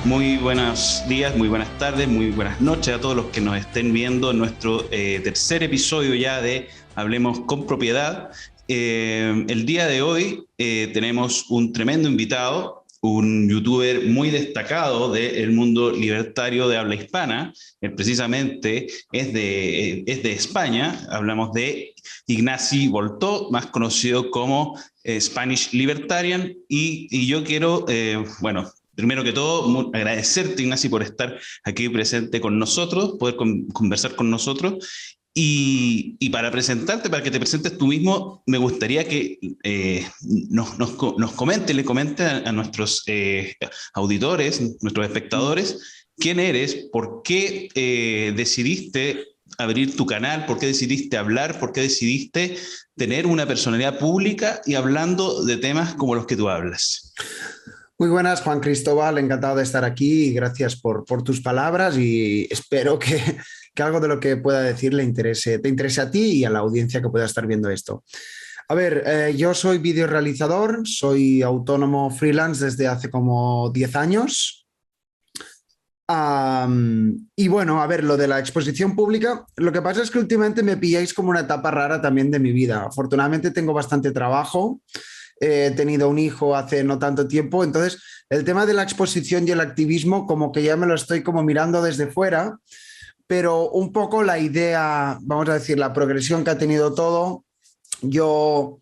Muy buenos días, muy buenas tardes, muy buenas noches a todos los que nos estén viendo en nuestro tercer episodio ya de Hablemos con Propiedad. El día de hoy tenemos un tremendo invitado, un youtuber muy destacado del mundo libertario de habla hispana. Él precisamente es de España. Hablamos de Ignasi Voltó, más conocido como Spanish Libertarian. Y yo quiero, primero que todo, agradecerte, Ignasi, por estar aquí presente con nosotros, poder conversar con nosotros. Y para presentarte, para que te presentes tú mismo, me gustaría que nos comente, le comente a nuestros auditores, nuestros espectadores, quién eres, por qué decidiste abrir tu canal, por qué decidiste hablar, por qué decidiste tener una personalidad pública y hablando de temas como los que tú hablas. Muy buenas, Juan Cristóbal, encantado de estar aquí y gracias por tus palabras y espero que algo de lo que pueda decir te interese a ti y a la audiencia que pueda estar viendo esto. A ver, yo soy videorealizador, soy autónomo freelance desde hace como 10 años. Y bueno, a ver, lo de la exposición pública, lo que pasa es que últimamente me pilláis como una etapa rara también de mi vida. Afortunadamente tengo bastante trabajo. He tenido un hijo hace no tanto tiempo, entonces el tema de la exposición y el activismo como que ya me lo estoy como mirando desde fuera, pero un poco la idea, vamos a decir, la progresión que ha tenido todo, yo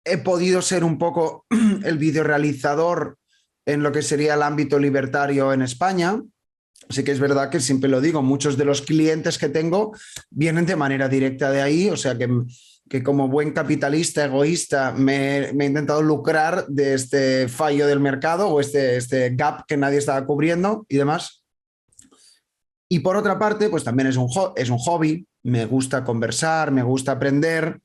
he podido ser un poco el videorealizador en lo que sería el ámbito libertario en España. Sí que es verdad que siempre lo digo, muchos de los clientes que tengo vienen de manera directa de ahí, o sea que como buen capitalista egoísta me he intentado lucrar de este fallo del mercado o este gap que nadie estaba cubriendo y demás. Y por otra parte, pues también es un hobby, me gusta conversar, me gusta aprender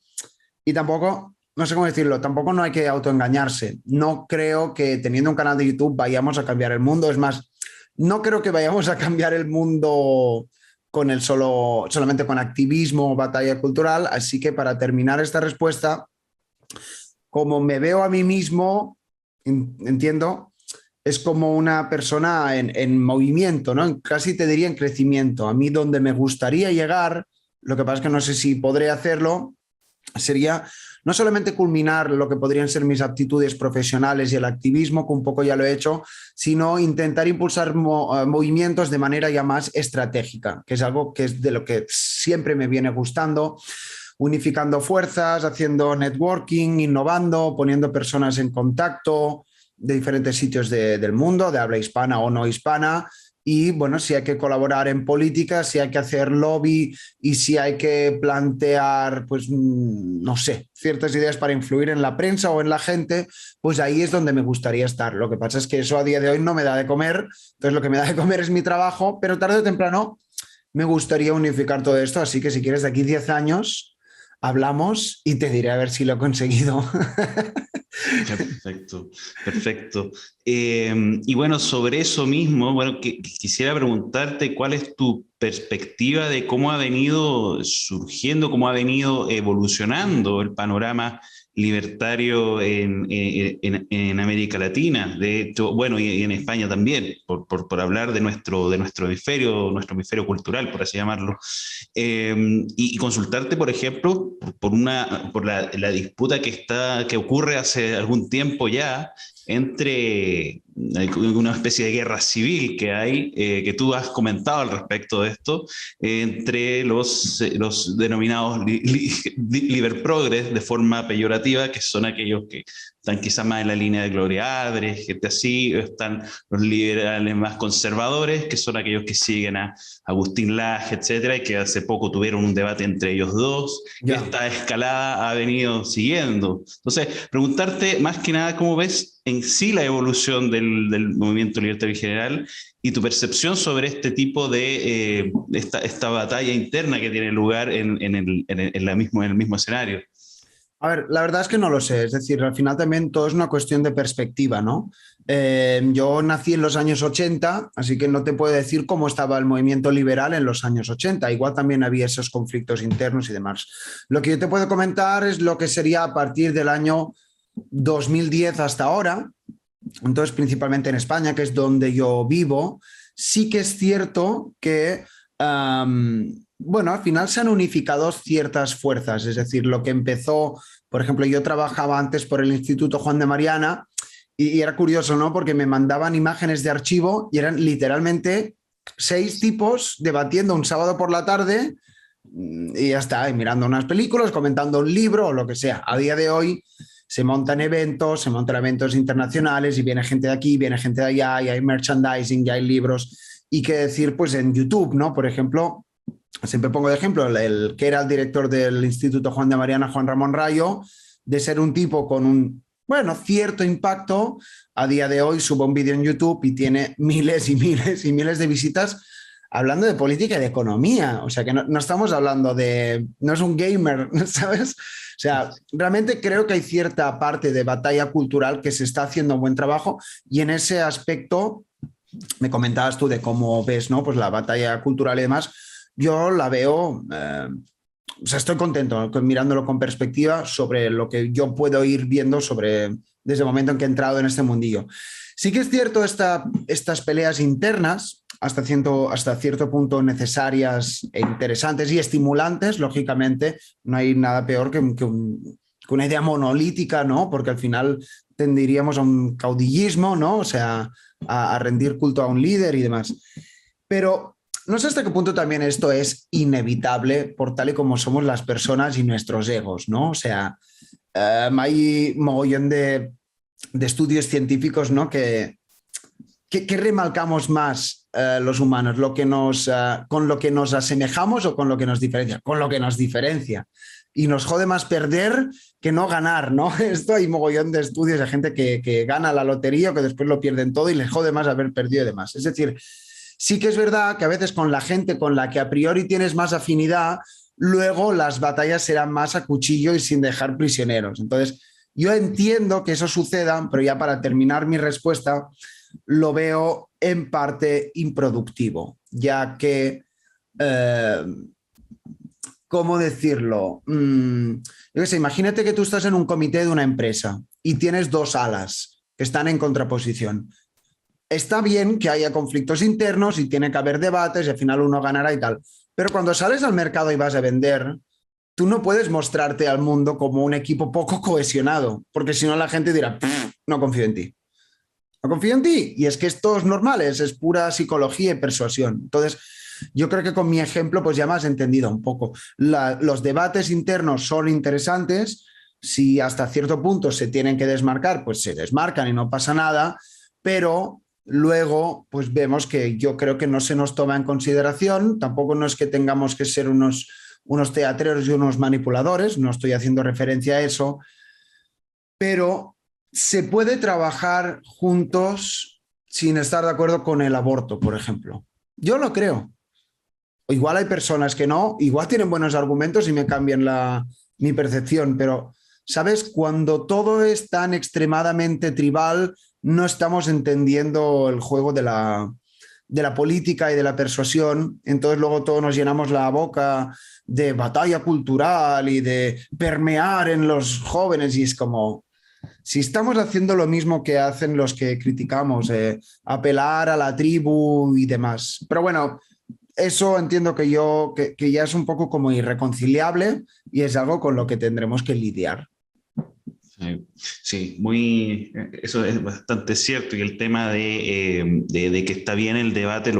y tampoco, no sé cómo decirlo, tampoco no hay que autoengañarse. No creo que teniendo un canal de YouTube vayamos a cambiar el mundo, es más, no creo que vayamos a cambiar el mundo con solamente con activismo o batalla cultural, así que para terminar esta respuesta, como me veo a mí mismo, entiendo, es como una persona en movimiento, ¿no? Casi te diría en crecimiento. A mí donde me gustaría llegar, lo que pasa es que no sé si podré hacerlo, sería no solamente culminar lo que podrían ser mis aptitudes profesionales y el activismo, que un poco ya lo he hecho, sino intentar impulsar movimientos de manera ya más estratégica, que es algo que es de lo que siempre me viene gustando, unificando fuerzas, haciendo networking, innovando, poniendo personas en contacto de diferentes sitios del mundo, de habla hispana o no hispana. Y bueno, si hay que colaborar en política, si hay que hacer lobby y si hay que plantear, pues no sé, ciertas ideas para influir en la prensa o en la gente, pues ahí es donde me gustaría estar. Lo que pasa es que eso a día de hoy no me da de comer, entonces lo que me da de comer es mi trabajo, pero tarde o temprano me gustaría unificar todo esto, así que si quieres de aquí 10 años hablamos y te diré a ver si lo he conseguido. Perfecto, perfecto. Y bueno, sobre eso mismo, bueno, quisiera preguntarte cuál es tu perspectiva de cómo ha venido surgiendo, cómo ha venido evolucionando el panorama libertario en América Latina, de hecho, bueno, y en España también, por hablar de nuestro hemisferio cultural, por así llamarlo. Y consultarte, por ejemplo, por la disputa que ocurre hace algún tiempo ya entre una especie de guerra civil que hay, que tú has comentado al respecto de esto, entre los denominados liberprogres de forma peyorativa, que son aquellos que están quizás más en la línea de Gloria Adres, gente así, están los liberales más conservadores, que son aquellos que siguen a Agustín Laje, etcétera, y que hace poco tuvieron un debate entre ellos dos, y Ya. esta escalada ha venido siguiendo. Entonces, preguntarte más que nada cómo ves en sí la evolución del movimiento libertario en general y tu percepción sobre este tipo de esta batalla interna que tiene lugar en el mismo escenario. A ver, la verdad es que no lo sé, es decir, al final también todo es una cuestión de perspectiva, ¿no? Yo nací en los años 80, así que no te puedo decir cómo estaba el movimiento liberal en los años 80, igual también había esos conflictos internos y demás. Lo que yo te puedo comentar es lo que sería a partir del año 2010 hasta ahora, entonces principalmente en España, que es donde yo vivo, sí que es cierto que, bueno, al final se han unificado ciertas fuerzas, es decir, lo que empezó, por ejemplo, yo trabajaba antes por el Instituto Juan de Mariana y era curioso, ¿no? Porque me mandaban imágenes de archivo y eran literalmente 6 tipos debatiendo un sábado por la tarde y ya está, y mirando unas películas, comentando un libro o lo que sea. A día de hoy se montan eventos internacionales y viene gente de aquí, viene gente de allá, y hay merchandising, y hay libros. Y qué decir, pues en YouTube, ¿no? Por ejemplo, siempre pongo de ejemplo el que era el director del Instituto Juan de Mariana, Juan Ramón Rayo, de ser un tipo con un, bueno, cierto impacto, a día de hoy sube un vídeo en YouTube y tiene miles y miles y miles de visitas hablando de política y de economía. O sea, que no estamos hablando de, no es un gamer, ¿sabes? O sea, realmente creo que hay cierta parte de batalla cultural que se está haciendo un buen trabajo y en ese aspecto me comentabas tú de cómo ves, ¿no? Pues la batalla cultural y demás. Yo la veo, o sea, estoy contento mirándolo con perspectiva sobre lo que yo puedo ir viendo sobre desde el momento en que he entrado en este mundillo. Sí que es cierto estas peleas internas, hasta cierto punto necesarias e interesantes y estimulantes, lógicamente, no hay nada peor que una idea monolítica, ¿no? Porque al final tendiríamos a un caudillismo, ¿no? O sea, a rendir culto a un líder y demás. Pero no sé hasta qué punto también esto es inevitable por tal y como somos las personas y nuestros egos, ¿no? O sea, hay mogollón de estudios científicos, ¿no? Que remarcamos más los humanos, con lo que nos asemejamos o con lo que nos diferencia, con lo que nos diferencia. Y nos jode más perder que no ganar, ¿no? Esto hay mogollón de estudios de gente que gana la lotería o que después lo pierden todo y les jode más haber perdido y demás. Es decir, sí que es verdad que a veces con la gente con la que a priori tienes más afinidad, luego las batallas serán más a cuchillo y sin dejar prisioneros. Entonces, yo entiendo que eso suceda, pero ya para terminar mi respuesta, lo veo en parte improductivo, ya que, ¿cómo decirlo? Yo qué sé, imagínate que tú estás en un comité de una empresa y tienes 2 alas que están en contraposición. Está bien que haya conflictos internos y tiene que haber debates y al final uno ganará y tal. Pero cuando sales al mercado y vas a vender, tú no puedes mostrarte al mundo como un equipo poco cohesionado, porque si no la gente dirá, no confío en ti. No confío en ti. Y es que esto es normal, es pura psicología y persuasión. Entonces, yo creo que con mi ejemplo, pues ya me has entendido un poco. Los debates internos son interesantes. Si hasta cierto punto se tienen que desmarcar, pues se desmarcan y no pasa nada. Pero luego, pues vemos que yo creo que no se nos toma en consideración. Tampoco no es que tengamos que ser unos teatreros y unos manipuladores. No estoy haciendo referencia a eso. Pero se puede trabajar juntos sin estar de acuerdo con el aborto, por ejemplo. Yo lo creo. Igual hay personas que no, igual tienen buenos argumentos y me cambian mi percepción, pero, ¿sabes? Cuando todo es tan extremadamente tribal, no estamos entendiendo el juego de la política y de la persuasión, entonces luego todos nos llenamos la boca de batalla cultural y de permear en los jóvenes y es como, si estamos haciendo lo mismo que hacen los que criticamos, apelar a la tribu y demás. Pero bueno, eso entiendo que ya es un poco como irreconciliable y es algo con lo que tendremos que lidiar. Sí, eso es bastante cierto y el tema de que está bien el debate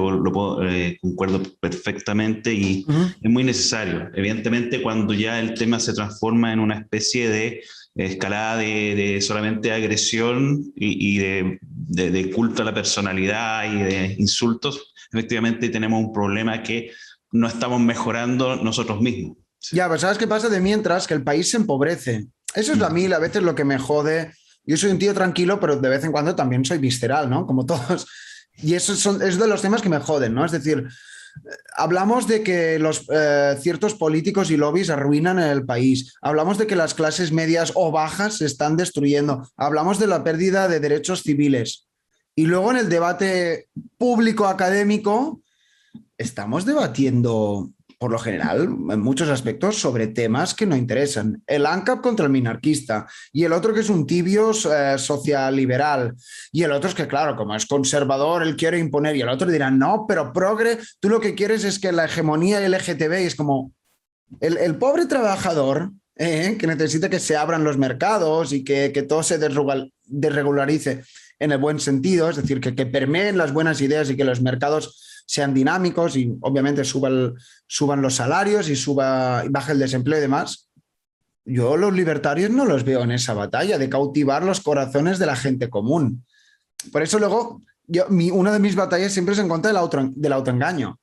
concuerdo perfectamente y es muy necesario. Evidentemente, cuando ya el tema se transforma en una especie de escalada de solamente agresión y de culto a la personalidad y de insultos, efectivamente tenemos un problema que no estamos mejorando nosotros mismos. Sí. Ya, pero ¿sabes qué pasa de mientras? Que el país se empobrece. Eso es a mí a veces lo que me jode. Yo soy un tío tranquilo, pero de vez en cuando también soy visceral, ¿no? Como todos. Y eso es de los temas que me joden, ¿no? Es decir, hablamos de que ciertos políticos y lobbies arruinan el país. Hablamos de que las clases medias o bajas se están destruyendo. Hablamos de la pérdida de derechos civiles. Y luego en el debate público académico estamos debatiendo por lo general, en muchos aspectos, sobre temas que no interesan. El ANCAP contra el minarquista y el otro que es un tibio social liberal y el otro es que, claro, como es conservador, él quiere imponer y el otro dirá, no, pero progre, tú lo que quieres es que la hegemonía LGTB es como el pobre trabajador que necesita que se abran los mercados y que todo se desregularice en el buen sentido, es decir, que permeen las buenas ideas y que los mercados sean dinámicos y obviamente suban los salarios y baje el desempleo y demás. Yo los libertarios no los veo en esa batalla de cautivar los corazones de la gente común. Por eso luego una de mis batallas siempre es en contra del autoengaño,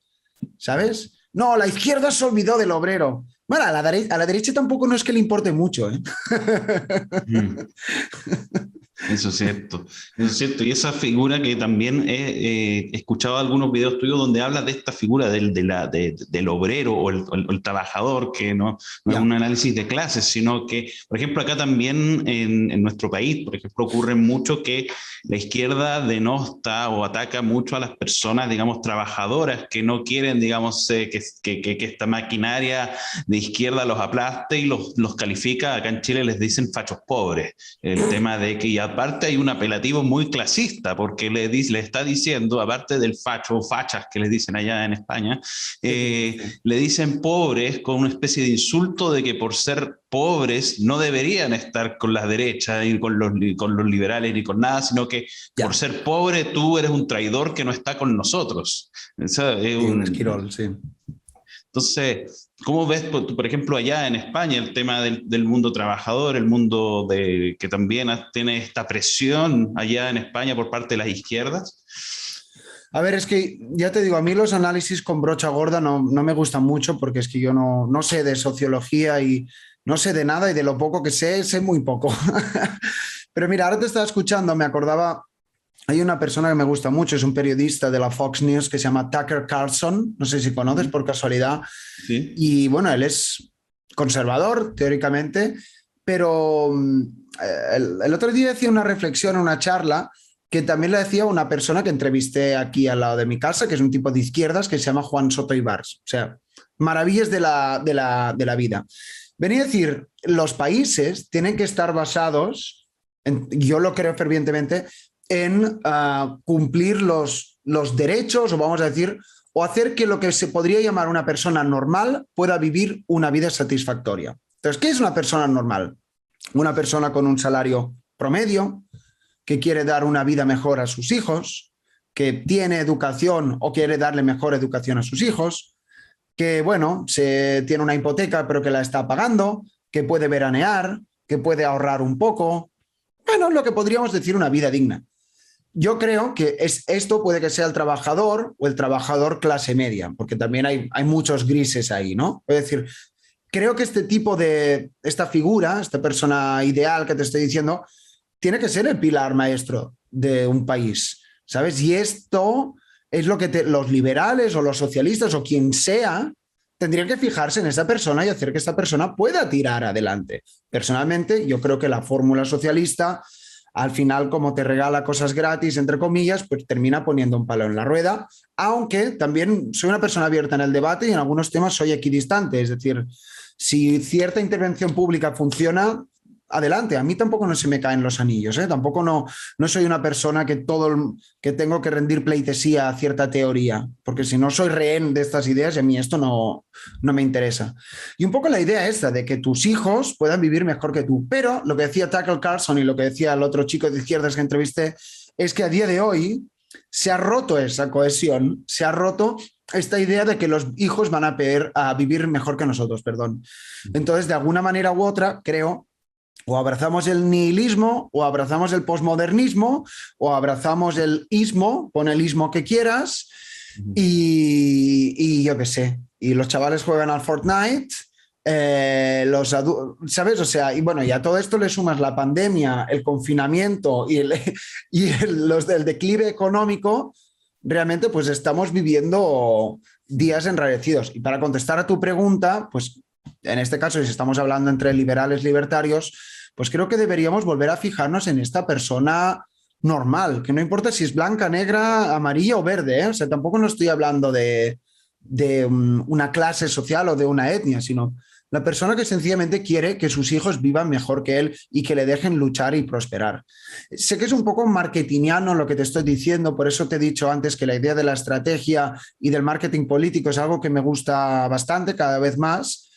¿sabes? No, la izquierda se olvidó del obrero. Bueno, a la derecha tampoco no es que le importe mucho, ¿eh? Mm. Eso es cierto, eso es cierto. Y esa figura que también he escuchado algunos videos tuyos donde hablas de esta figura del obrero o el trabajador, que no es un análisis de clases, sino que, por ejemplo, acá también en nuestro país, por ejemplo, ocurre mucho que la izquierda denosta o ataca mucho a las personas, digamos, trabajadoras que no quieren, digamos, que esta maquinaria de izquierda los aplaste y los califica. Acá en Chile les dicen fachos pobres. El tema de que, y aparte hay un apelativo muy clasista, porque le está diciendo, aparte del facho o fachas que les dicen allá en España, le dicen pobres con una especie de insulto de que por ser pobres no deberían estar con la derecha y con los liberales ni con nada, sino que por ser pobre tú eres un traidor que no está con nosotros. Eso es un esquirol, sí. Entonces, ¿cómo ves, por ejemplo, allá en España el tema del mundo trabajador, el mundo que también tiene esta presión allá en España por parte de las izquierdas? A ver, es que ya te digo, a mí los análisis con brocha gorda no me gustan mucho porque es que yo no sé de sociología y no sé de nada y de lo poco que sé muy poco. Pero mira, ahora te estaba escuchando, me acordaba, hay una persona que me gusta mucho, es un periodista de la Fox News que se llama Tucker Carlson, no sé si conoces por casualidad. Sí. Y bueno, él es conservador, teóricamente, pero el otro día decía una reflexión, una charla, que también le decía una persona que entrevisté aquí al lado de mi casa, que es un tipo de izquierdas, que se llama Juan Soto Ibars. O sea, maravillas de la vida. Venía a decir, los países tienen que estar basados, yo lo creo fervientemente, en cumplir los derechos, o vamos a decir, o hacer que lo que se podría llamar una persona normal pueda vivir una vida satisfactoria. Entonces, ¿qué es una persona normal? Una persona con un salario promedio, que quiere dar una vida mejor a sus hijos, que tiene educación o quiere darle mejor educación a sus hijos, que, bueno, tiene una hipoteca pero que la está pagando, que puede veranear, que puede ahorrar un poco. Bueno, lo que podríamos decir una vida digna. Yo creo que esto puede que sea el trabajador o el trabajador clase media, porque también hay muchos grises ahí, ¿no? Es decir, creo que esta figura, esta persona ideal que te estoy diciendo, tiene que ser el pilar maestro de un país, ¿sabes? Y esto es lo que los liberales o los socialistas o quien sea tendrían que fijarse en esa persona y hacer que esta persona pueda tirar adelante. Personalmente, yo creo que la fórmula socialista, al final, como te regala cosas gratis, entre comillas, pues termina poniendo un palo en la rueda, aunque también soy una persona abierta en el debate y en algunos temas soy equidistante, es decir, si cierta intervención pública funciona, adelante. A mí tampoco no se me caen los anillos, ¿eh? Tampoco no soy una persona que tengo que rendir pleitesía a cierta teoría, porque si no soy rehén de estas ideas y a mí esto no me interesa. Y un poco la idea esta de que tus hijos puedan vivir mejor que tú. Pero lo que decía Tucker Carlson y lo que decía el otro chico de izquierdas que entrevisté es que a día de hoy se ha roto esa cohesión, se ha roto esta idea de que los hijos van a vivir mejor que nosotros, perdón. Entonces, de alguna manera u otra, creo, o abrazamos el nihilismo, o abrazamos el posmodernismo, o abrazamos el ismo, pon el ismo que quieras, y yo qué sé. Y los chavales juegan al Fortnite, ¿sabes? O sea, y bueno, y a todo esto le sumas la pandemia, el confinamiento y el declive económico, realmente pues estamos viviendo días enrarecidos. Y para contestar a tu pregunta, pues en este caso, si estamos hablando entre liberales y libertarios, pues creo que deberíamos volver a fijarnos en esta persona normal, que no importa si es blanca, negra, amarilla o verde, ¿eh? O sea, tampoco no estoy hablando de una clase social o de una etnia, sino la persona que sencillamente quiere que sus hijos vivan mejor que él y que le dejen luchar y prosperar. Sé que es un poco marketingiano lo que te estoy diciendo, por eso te he dicho antes que la idea de la estrategia y del marketing político es algo que me gusta bastante cada vez más,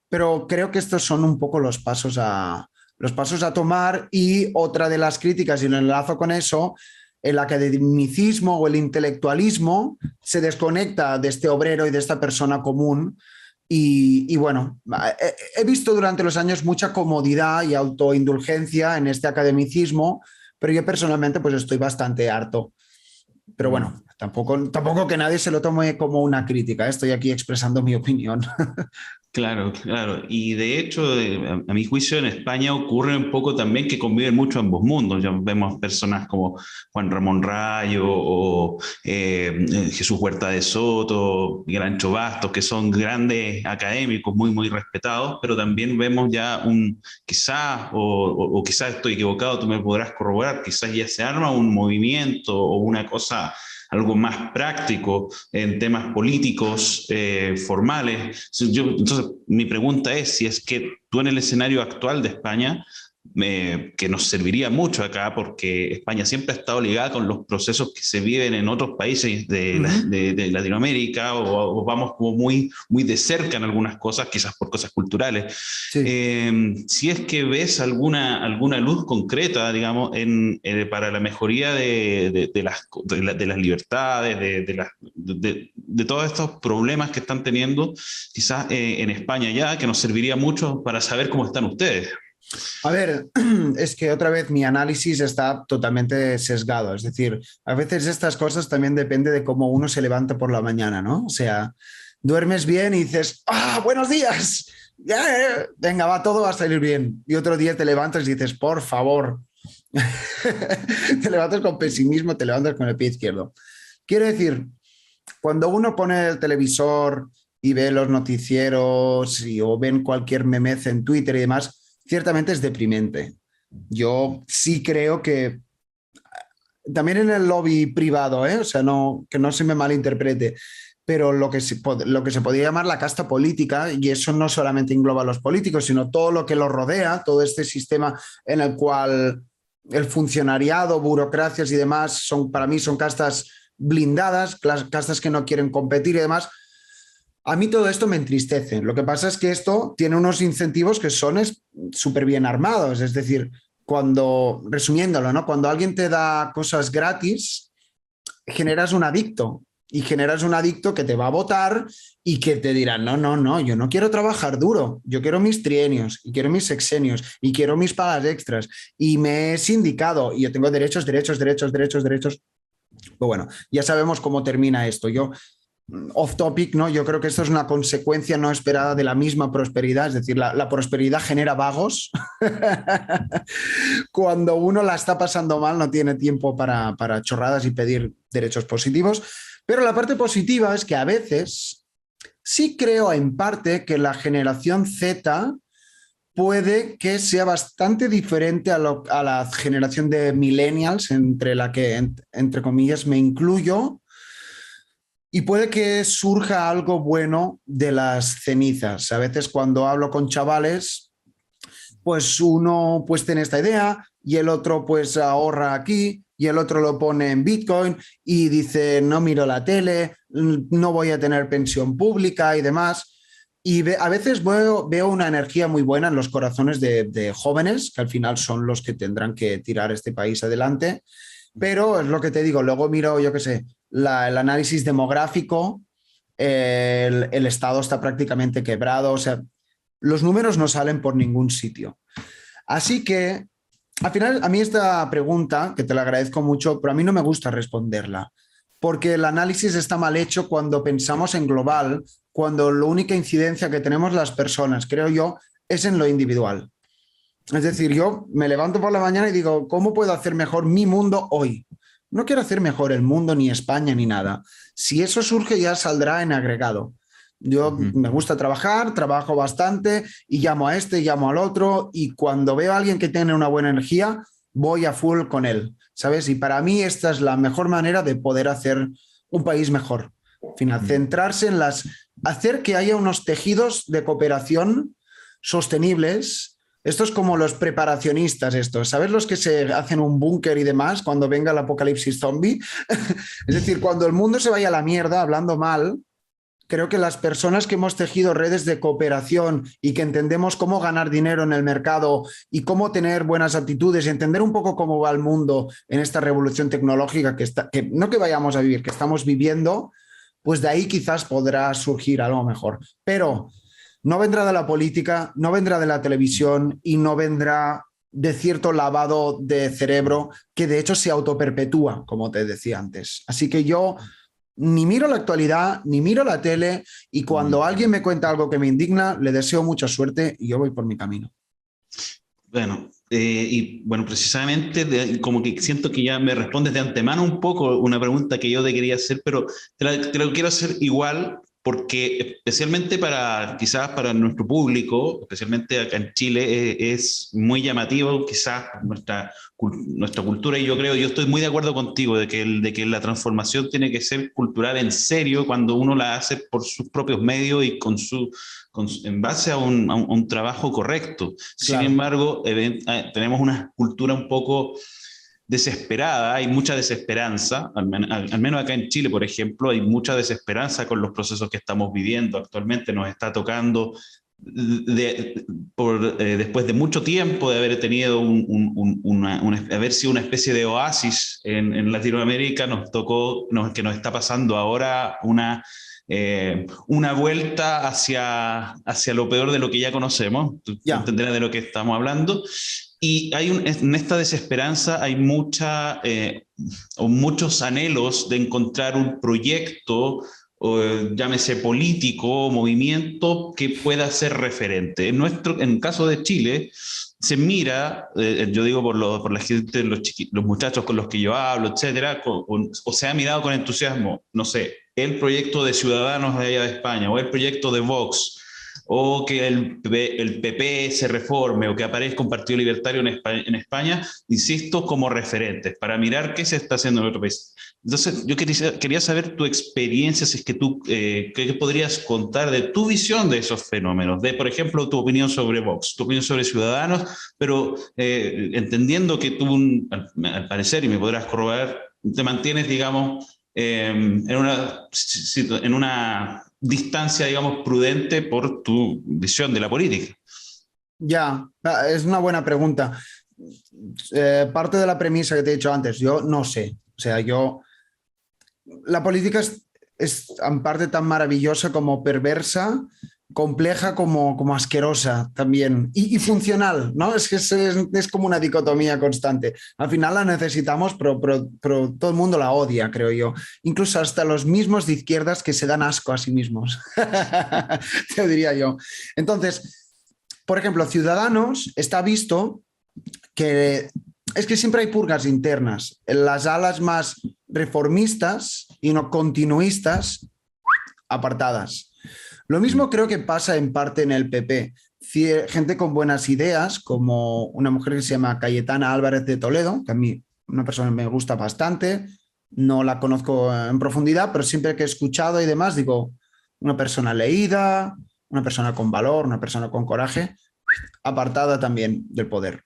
pero creo que estos son un poco los pasos a tomar. Y otra de las críticas, y lo enlazo con eso, el academicismo o el intelectualismo se desconecta de este obrero y de esta persona común. Y bueno, he visto durante los años mucha comodidad y autoindulgencia en este academicismo, pero yo personalmente pues estoy bastante harto. Pero bueno, tampoco que nadie se lo tome como una crítica, ¿eh? Estoy aquí expresando mi opinión. Claro, claro. Y de hecho, a mi juicio, en España ocurre un poco también que conviven mucho ambos mundos. Ya vemos personas como Juan Ramón Rayo o Jesús Huerta de Soto, Miguel Ancho Bastos, que son grandes académicos muy, muy respetados, pero también vemos ya quizás, o quizás estoy equivocado, tú me podrás corroborar, quizás ya se arma un movimiento o una cosa algo más práctico en temas políticos formales. Entonces, mi pregunta es si es que tú en el escenario actual de España, que nos serviría mucho acá, porque España siempre ha estado ligada con los procesos que se viven en otros países de Latinoamérica, o vamos como muy, muy de cerca en algunas cosas, quizás por cosas culturales. Sí. Si es que ves alguna luz concreta, digamos, para la mejoría de las libertades, de todos estos problemas que están teniendo, quizás en España ya, que nos serviría mucho para saber cómo están ustedes. A ver, es que otra vez mi análisis está totalmente sesgado. Es decir, a veces estas cosas también depende de cómo uno se levanta por la mañana, ¿no? O sea, duermes bien y dices, ¡ah, buenos días! Venga, todo va a salir bien. Y otro día te levantas y dices, por favor. Te levantas con pesimismo, te levantas con el pie izquierdo. Quiero decir, cuando uno pone el televisor y ve los noticieros o ven cualquier memez en Twitter y demás, ciertamente es deprimente. Yo sí creo que también en el lobby privado, ¿eh? O sea, que no se me malinterprete, pero lo que se podría llamar la casta política, y eso no solamente engloba a los políticos, sino todo lo que los rodea, todo este sistema en el cual el funcionariado, burocracias y demás, para mí son castas blindadas, castas que no quieren competir y demás. A mí todo esto me entristece. Lo que pasa es que esto tiene unos incentivos que son súper bien armados. Es decir, resumiéndolo, ¿no? Cuando alguien te da cosas gratis, generas un adicto. Y generas un adicto que te va a votar y que te dirá, no, yo no quiero trabajar duro. Yo quiero mis trienios y quiero mis sexenios y quiero mis pagas extras. Y me he sindicado y yo tengo derechos. Pues bueno, ya sabemos cómo termina esto. Off topic, ¿no? Yo creo que esto es una consecuencia no esperada de la misma prosperidad, es decir, la prosperidad genera vagos. Cuando uno la está pasando mal no tiene tiempo para chorradas y pedir derechos positivos, pero la parte positiva es que a veces sí creo en parte que la generación Z puede que sea bastante diferente a la generación de millennials, entre la que, entre comillas, me incluyo. Y puede que surja algo bueno de las cenizas. A veces cuando hablo con chavales, pues uno pues tiene esta idea y el otro pues ahorra aquí y el otro lo pone en Bitcoin y dice no miro la tele, no voy a tener pensión pública y demás. Y a veces veo una energía muy buena en los corazones de jóvenes, que al final son los que tendrán que tirar este país adelante. Pero es lo que te digo, luego miro, yo qué sé, el análisis demográfico, el Estado está prácticamente quebrado, o sea, los números no salen por ningún sitio. Así que, al final, a mí esta pregunta, que te la agradezco mucho, pero a mí no me gusta responderla, porque el análisis está mal hecho cuando pensamos en global, cuando la única incidencia que tenemos las personas, creo yo, es en lo individual. Es decir, yo me levanto por la mañana y digo, ¿cómo puedo hacer mejor mi mundo hoy? No quiero hacer mejor el mundo, ni España, ni nada. Si eso surge, ya saldrá en agregado. Yo me gusta trabajar, trabajo bastante y llamo a este, llamo al otro, y cuando veo a alguien que tiene una buena energía, voy a full con él, ¿sabes? Y para mí esta es la mejor manera de poder hacer un país mejor. Al final, centrarse en hacer que haya unos tejidos de cooperación sostenibles. Esto es como los preparacionistas, estos, ¿sabes? Los que se hacen un búnker y demás cuando venga el apocalipsis zombie. Es decir, cuando el mundo se vaya a la mierda, hablando mal, creo que las personas que hemos tejido redes de cooperación y que entendemos cómo ganar dinero en el mercado y cómo tener buenas actitudes y entender un poco cómo va el mundo en esta revolución tecnológica que no que vayamos a vivir, que estamos viviendo, pues de ahí quizás podrá surgir algo mejor. Pero no vendrá de la política, no vendrá de la televisión y no vendrá de cierto lavado de cerebro que de hecho se autoperpetúa, como te decía antes. Así que yo ni miro la actualidad, ni miro la tele, y cuando alguien me cuenta algo que me indigna, le deseo mucha suerte y yo voy por mi camino. Bueno, y bueno, precisamente como que siento que ya me respondes de antemano un poco una pregunta que yo te quería hacer, pero te lo quiero hacer igual porque especialmente quizás para nuestro público, especialmente acá en Chile, es muy llamativo quizás nuestra cultura, y yo estoy muy de acuerdo contigo de que la transformación tiene que ser cultural en serio cuando uno la hace por sus propios medios y en base a un trabajo correcto. Sin Claro. embargo, tenemos una cultura un poco desesperada, hay mucha desesperanza, al menos acá en Chile, por ejemplo, hay mucha desesperanza con los procesos que estamos viviendo actualmente. Nos está tocando, después de mucho tiempo de haber tenido haber sido una especie de oasis en Latinoamérica, nos tocó, que nos está pasando ahora una vuelta hacia lo peor de lo que ya conocemos. Tú entenderás de lo que estamos hablando. Y en esta desesperanza hay muchos anhelos de encontrar un proyecto, llámese político, movimiento, que pueda ser referente. En el caso de Chile, se mira, yo digo por la gente, los muchachos con los que yo hablo, etcétera, o se ha mirado con entusiasmo, no sé, el proyecto de Ciudadanos de allá de España, o el proyecto de Vox, o que el PP se reforme, o que aparezca un partido libertario en España, insisto, como referentes, para mirar qué se está haciendo en otro país. Entonces, yo quería saber tu experiencia, si es que ¿qué podrías contar de tu visión de esos fenómenos? Por ejemplo, tu opinión sobre Vox, tu opinión sobre Ciudadanos, pero entendiendo que tú, al parecer, y me podrás corroborar, te mantienes, digamos, en una distancia, digamos, prudente por tu visión de la política. Ya, es una buena pregunta. Parte de la premisa que te he dicho antes, yo no sé. O sea, la política es en parte tan maravillosa como perversa, compleja como asquerosa también y funcional, ¿no? Es que es como una dicotomía constante. Al final la necesitamos, pero todo el mundo la odia, creo yo. Incluso hasta los mismos de izquierdas que se dan asco a sí mismos, te diría yo. Entonces, por ejemplo, Ciudadanos está visto que es que siempre hay purgas internas. En las alas más reformistas y no continuistas, apartadas. Lo mismo creo que pasa en parte en el PP. Gente con buenas ideas, como una mujer que se llama Cayetana Álvarez de Toledo, que a mí una persona me gusta bastante, no la conozco en profundidad, pero siempre que he escuchado y demás, digo, una persona leída, una persona con valor, una persona con coraje, apartada también del poder.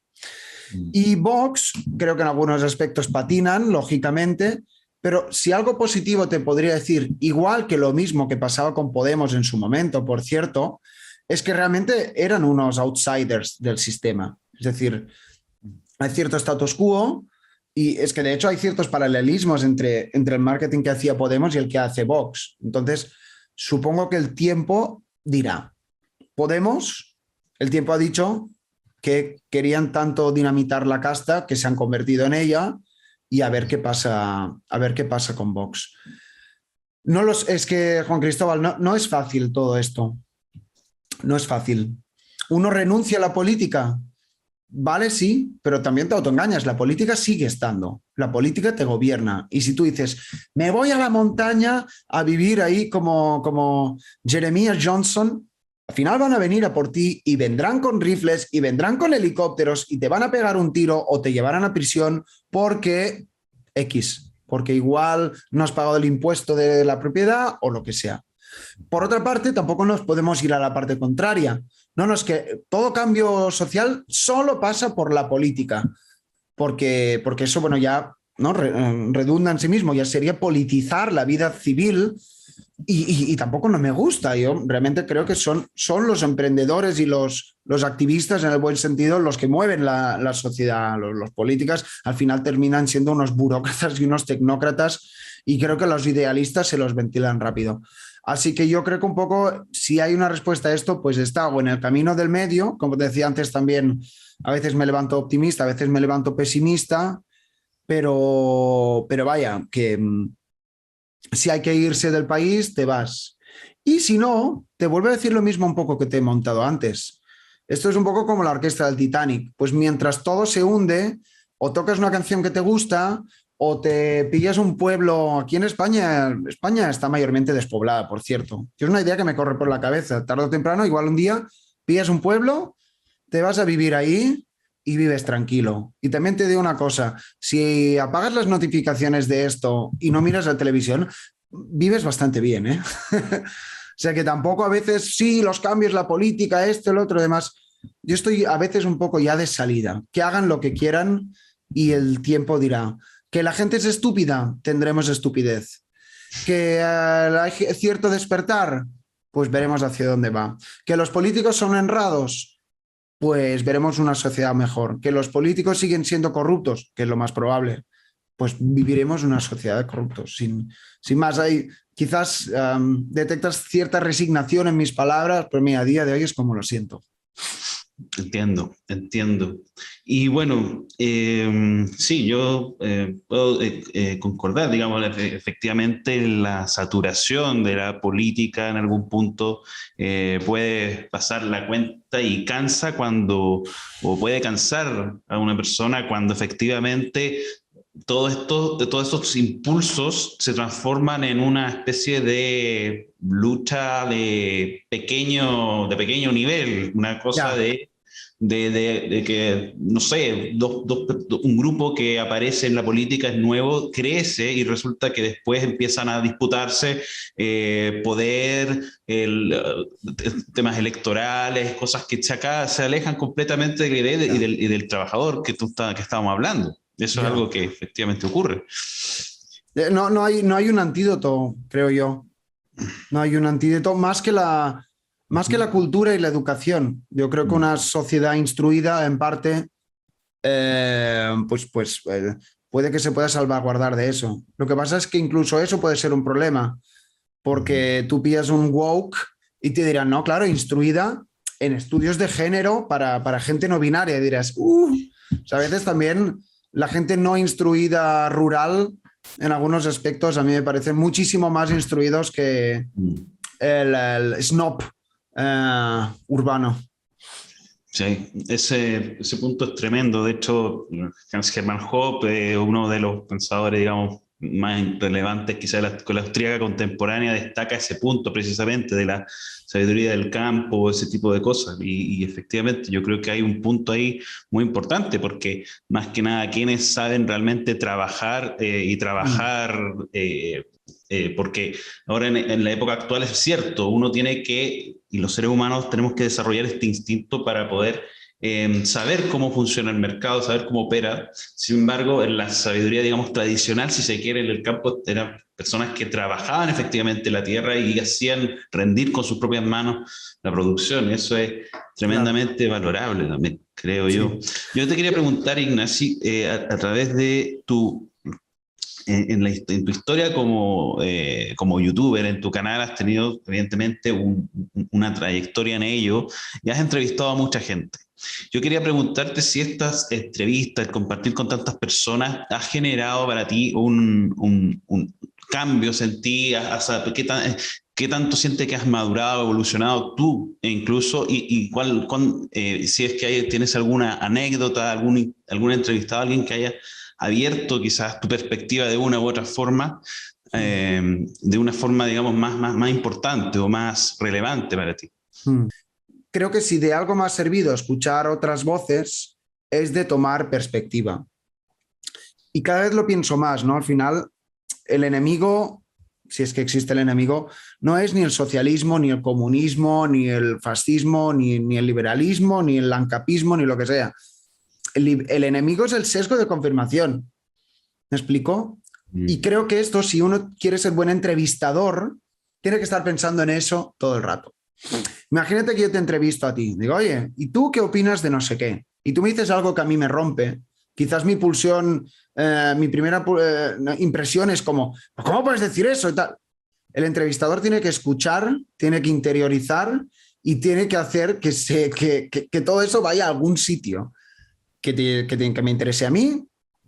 Y Vox, creo que en algunos aspectos patinan, lógicamente, pero si algo positivo te podría decir, igual que lo mismo que pasaba con Podemos en su momento, por cierto, es que realmente eran unos outsiders del sistema. Es decir, hay cierto status quo y es que de hecho hay ciertos paralelismos entre el marketing que hacía Podemos y el que hace Vox. Entonces, supongo que el tiempo dirá. Podemos, el tiempo ha dicho que querían tanto dinamitar la casta que se han convertido en ella, y a ver qué pasa con Vox. Es que, Juan Cristóbal, no es fácil todo esto. No es fácil. Uno renuncia a la política. Vale, sí, pero también te autoengañas. La política sigue estando. La política te gobierna. Y si tú dices, me voy a la montaña a vivir ahí como Jeremiah Johnson, al final van a venir a por ti y vendrán con rifles y vendrán con helicópteros y te van a pegar un tiro o te llevarán a prisión porque X. porque igual no has pagado el impuesto de la propiedad o lo que sea. Por otra parte, tampoco nos podemos ir a la parte contraria. No, es que todo cambio social solo pasa por la política, porque eso, bueno, ya ¿no? redunda en sí mismo, ya sería politizar la vida civil y tampoco no me gusta. Yo realmente creo que son los emprendedores y los activistas en el buen sentido los que mueven la sociedad. Los políticos al final terminan siendo unos burócratas y unos tecnócratas y creo que los idealistas se los ventilan rápido. Así que yo creo que un poco, si hay una respuesta a esto, pues está o en el camino del medio, como te decía antes también, a veces me levanto optimista, a veces me levanto pesimista, pero vaya, que si hay que irse del país, te vas. Y si no, te vuelvo a decir lo mismo un poco que te he montado antes. Esto es un poco como la orquesta del Titanic. Pues mientras todo se hunde, o tocas una canción que te gusta, o te pillas un pueblo. Aquí en España está mayormente despoblada, por cierto. Es una idea que me corre por la cabeza. Tarde o temprano, igual un día, pillas un pueblo, te vas a vivir ahí y vives tranquilo. Y también te digo una cosa, si apagas las notificaciones de esto y no miras la televisión, vives bastante bien, ¿eh? O sea que tampoco a veces, sí, los cambios, la política, esto, el otro, demás. Yo estoy a veces un poco ya de salida. Que hagan lo que quieran y el tiempo dirá. Que la gente es estúpida, tendremos estupidez. Que hay cierto despertar, pues veremos hacia dónde va. Que los políticos son honrados, pues veremos una sociedad mejor. Que los políticos siguen siendo corruptos, que es lo más probable, pues viviremos una sociedad de corruptos. Sin más, quizás detectas cierta resignación en mis palabras, pero mira, a día de hoy es como lo siento. Entiendo, entiendo. Y bueno, sí, yo puedo concordar, digamos, efectivamente la saturación de la política en algún punto puede pasar la cuenta y cansa o puede cansar a una persona cuando efectivamente todos estos impulsos se transforman en una especie de lucha de pequeño nivel, una cosa Ya. de que, no sé, un grupo que aparece en la política es nuevo, crece y resulta que después empiezan a disputarse poder, temas electorales, cosas que acá se alejan completamente de la idea y del trabajador que estábamos hablando. Eso es Ya. algo que efectivamente ocurre. No hay un antídoto, creo yo. No hay un antídoto más que la cultura y la educación. Yo creo que una sociedad instruida, en parte, puede que se pueda salvaguardar de eso. Lo que pasa es que incluso eso puede ser un problema, porque tú pillas un woke y te dirán, no, claro, instruida en estudios de género para gente no binaria. Y dirás, o sea, a veces también la gente no instruida rural, en algunos aspectos, a mí me parecen muchísimo más instruidos que el snob urbano. Sí, ese punto es tremendo. De hecho, Hans Hermann Hoppe, uno de los pensadores, digamos, más relevantes quizá de la escuela austríaca contemporánea, destaca ese punto precisamente de la sabiduría del campo, ese tipo de cosas. Y efectivamente yo creo que hay un punto ahí muy importante, porque más que nada quienes saben realmente trabajar y trabajar porque ahora en la época actual es cierto, uno tiene que, y los seres humanos tenemos que desarrollar este instinto para poder saber cómo funciona el mercado, saber cómo opera. Sin embargo, en la sabiduría, digamos, tradicional, si se quiere, en el campo eran personas que trabajaban efectivamente la tierra y hacían rendir con sus propias manos la producción. Eso es tremendamente Claro. valorable también, creo yo. Sí. Yo te quería preguntar, Ignacy, a través de en tu historia como youtuber, en tu canal has tenido evidentemente una trayectoria en ello y has entrevistado a mucha gente. Yo quería preguntarte si estas entrevistas, el compartir con tantas personas, ha generado para ti un cambios en ti, ¿qué tanto sientes que has madurado, evolucionado tú e incluso, si es que tienes alguna anécdota, algún entrevistado, alguien que haya abierto quizás tu perspectiva de una u otra forma, de una forma, digamos, más importante o más relevante para ti? Creo que si de algo me ha servido escuchar otras voces, es de tomar perspectiva. Y cada vez lo pienso más, ¿no? Al final, el enemigo, si es que existe el enemigo, no es ni el socialismo, ni el comunismo, ni el fascismo, ni el liberalismo, ni el ancapismo, ni lo que sea. El enemigo es el sesgo de confirmación. ¿Me explico? Y creo que esto, si uno quiere ser buen entrevistador, tiene que estar pensando en eso todo el rato. Imagínate que yo te entrevisto a ti. Digo, oye, ¿y tú qué opinas de no sé qué? Y tú me dices algo que a mí me rompe. Quizás mi pulsión, mi primera impresión es como, ¿cómo puedes decir eso? Y tal. El entrevistador tiene que escuchar, tiene que interiorizar y tiene que hacer que todo eso vaya a algún sitio que me interese a mí,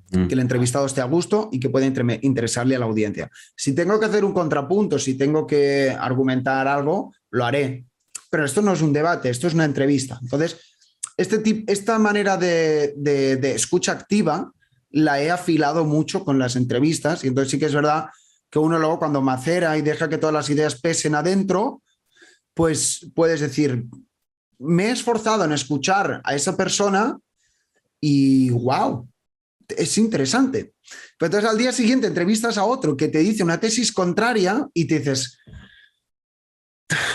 que el entrevistado esté a gusto y que pueda interesarle a la audiencia. Si tengo que hacer un contrapunto, si tengo que argumentar algo, lo haré. Pero esto no es un debate, esto es una entrevista. Entonces, esta manera de escucha activa la he afilado mucho con las entrevistas y entonces sí que es verdad que uno luego cuando macera y deja que todas las ideas pesen adentro, pues puedes decir, me he esforzado en escuchar a esa persona y wow, es interesante. Pero entonces al día siguiente entrevistas a otro que te dice una tesis contraria y te dices,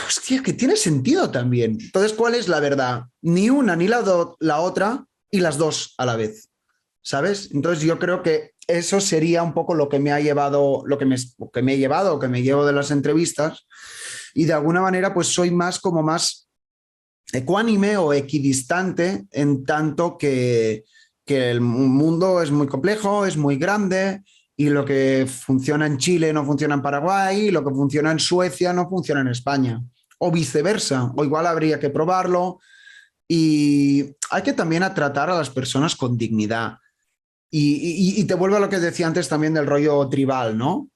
hostia, que tiene sentido también. Entonces, ¿cuál es la verdad? Ni una ni la otra y las dos a la vez, ¿sabes? Entonces yo creo que eso sería un poco lo que me ha llevado, lo que me he llevado, que me llevo de las entrevistas y de alguna manera pues soy más como más ecuánime o equidistante en tanto que el mundo es muy complejo, es muy grande y lo que funciona en Chile no funciona en Paraguay y lo que funciona en Suecia no funciona en España o viceversa, o igual habría que probarlo y hay que también a tratar a las personas con dignidad y te vuelvo a lo que decía antes también del rollo tribal, ¿no?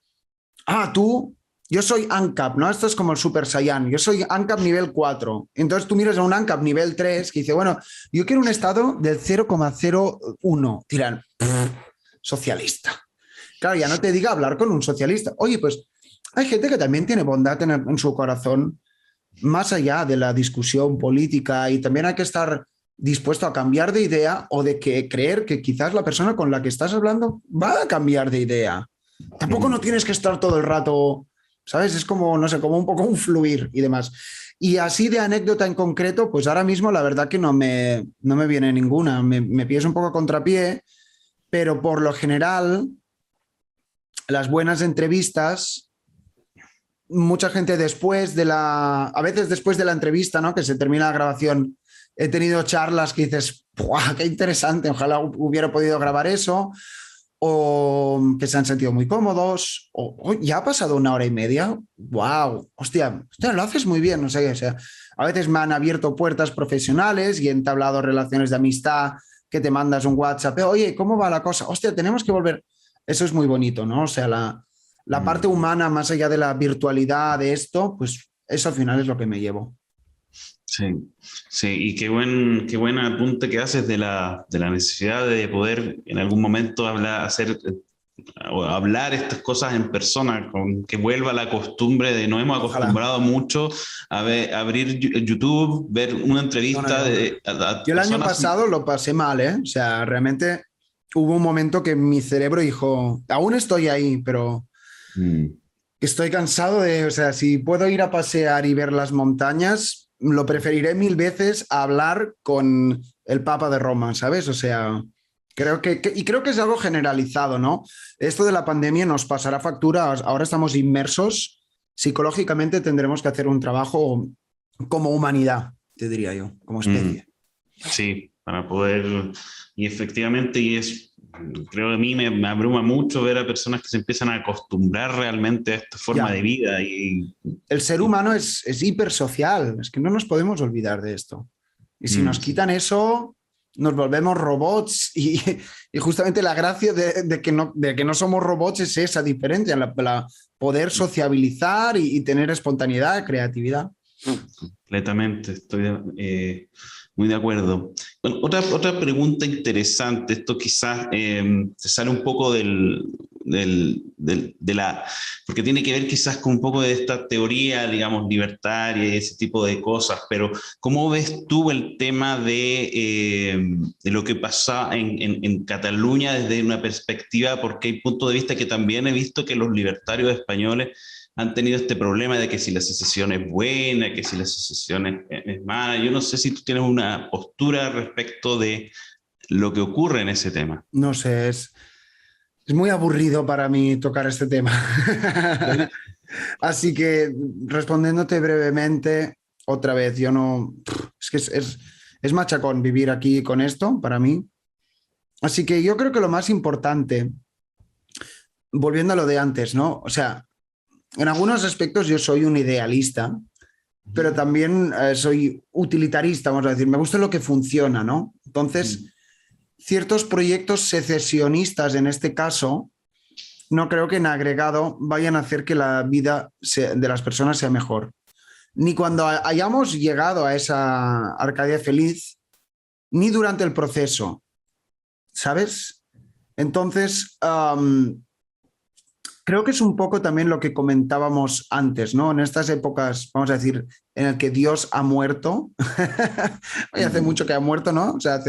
Yo soy ANCAP, ¿no? Esto es como el Super Saiyan. Yo soy ANCAP nivel 4. Entonces tú miras a un ANCAP nivel 3 que dice, bueno, yo quiero un estado del 0,01. Dirán, socialista. Claro, ya no te diga hablar con un socialista. Oye, pues hay gente que también tiene bondad en su corazón, más allá de la discusión política, y también hay que estar dispuesto a cambiar de idea o de creer que quizás la persona con la que estás hablando va a cambiar de idea. Tampoco no tienes que estar todo el rato, ¿sabes? Es como, no sé, como un poco un fluir y demás. Y así de anécdota en concreto, pues ahora mismo la verdad que no me viene ninguna. Me pillas un poco a contrapié, pero por lo general, las buenas entrevistas, mucha gente a veces después de la entrevista, ¿no? Que se termina la grabación, he tenido charlas que dices, ¡buah, qué interesante! Ojalá hubiera podido grabar eso, o que se han sentido muy cómodos, o ya ha pasado 1 hora y media, wow, hostia, lo haces muy bien, no sé, o sea, a veces me han abierto puertas profesionales y he entablado relaciones de amistad que te mandas un WhatsApp, oye, ¿cómo va la cosa? Hostia, tenemos que volver. Eso es muy bonito, ¿no? O sea, la parte humana, más allá de la virtualidad de esto, pues eso al final es lo que me llevo. Sí, sí, y qué buen apunte que haces de la necesidad de poder en algún momento hablar estas cosas en persona, con que vuelva la costumbre de nos hemos Ojalá. acostumbrado mucho a abrir YouTube, ver una entrevista a Yo el año personas. pasado lo pasé mal, ¿eh? O sea, realmente hubo un momento que mi cerebro dijo, aún estoy ahí, pero estoy cansado o sea, si puedo ir a pasear y ver las montañas, lo preferiré 1000 veces a hablar con el Papa de Roma, ¿sabes? O sea, creo que es algo generalizado, ¿no? Esto de la pandemia nos pasará factura, ahora estamos inmersos, psicológicamente tendremos que hacer un trabajo como humanidad, te diría yo, como especie. Sí, para poder, y efectivamente, creo que a mí me abruma mucho ver a personas que se empiezan a acostumbrar realmente a esta forma de vida. El ser humano es hipersocial, es que no nos podemos olvidar de esto. Y si nos quitan eso, nos volvemos robots y justamente la gracia de que no somos robots es esa diferencia, poder sociabilizar y tener espontaneidad, creatividad. Completamente, estoy muy de acuerdo. Bueno, otra pregunta interesante, esto quizás se sale un poco porque tiene que ver quizás con un poco de esta teoría, digamos, libertaria y ese tipo de cosas, pero ¿cómo ves tú el tema de lo que pasa en Cataluña desde una perspectiva? Porque hay puntos de vista que también he visto que los libertarios españoles han tenido este problema de que si la secesión es buena, que si la secesión es mala. Yo no sé si tú tienes una postura respecto de lo que ocurre en ese tema. No sé, es muy aburrido para mí tocar este tema. Así que respondiéndote brevemente, otra vez, yo no, es que es machacón vivir aquí con esto para mí. Así que yo creo que lo más importante, volviendo a lo de antes, ¿no? O sea, en algunos aspectos yo soy un idealista, pero también soy utilitarista, vamos a decir, me gusta lo que funciona, ¿no? Entonces, ciertos proyectos secesionistas en este caso, no creo que en agregado vayan a hacer que la vida de las personas sea mejor. Ni cuando hayamos llegado a esa Arcadia feliz, ni durante el proceso, ¿sabes? Entonces, creo que es un poco también lo que comentábamos antes, ¿no? En estas épocas, vamos a decir, en el que Dios ha muerto, y hace mucho que ha muerto, ¿no? O sea,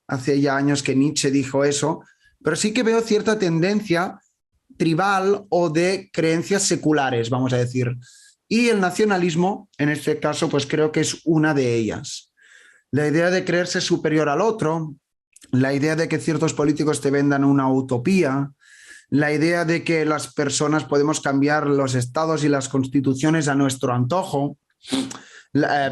hace ya años que Nietzsche dijo eso, pero sí que veo cierta tendencia tribal o de creencias seculares, vamos a decir. Y el nacionalismo, en este caso, pues creo que es una de ellas. La idea de creerse superior al otro, la idea de que ciertos políticos te vendan una utopía, la idea de que las personas podemos cambiar los estados y las constituciones a nuestro antojo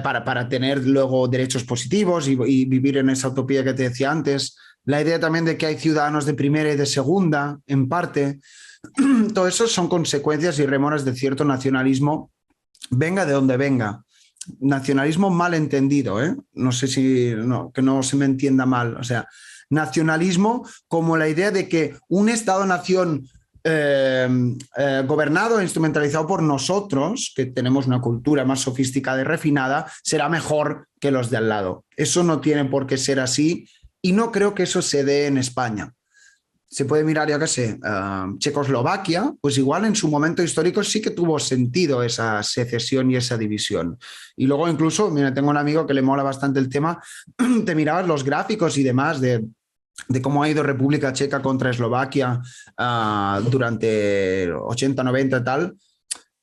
para tener luego derechos positivos y vivir en esa utopía que te decía antes. La idea también de que hay ciudadanos de primera y de segunda, en parte. Todo eso son consecuencias y remoras de cierto nacionalismo, venga de donde venga. Nacionalismo mal entendido, ¿eh? No sé si, no, que no se me entienda mal. O sea, nacionalismo como la idea de que un Estado-nación gobernado e instrumentalizado por nosotros, que tenemos una cultura más sofisticada y refinada, será mejor que los de al lado. Eso no tiene por qué ser así y no creo que eso se dé en España. Se puede mirar, yo qué sé, Checoslovaquia, pues igual en su momento histórico sí que tuvo sentido esa secesión y esa división. Y luego incluso, mira, tengo un amigo que le mola bastante el tema, te mirabas los gráficos y demás de cómo ha ido República Checa contra Eslovaquia durante 80, 90 y tal,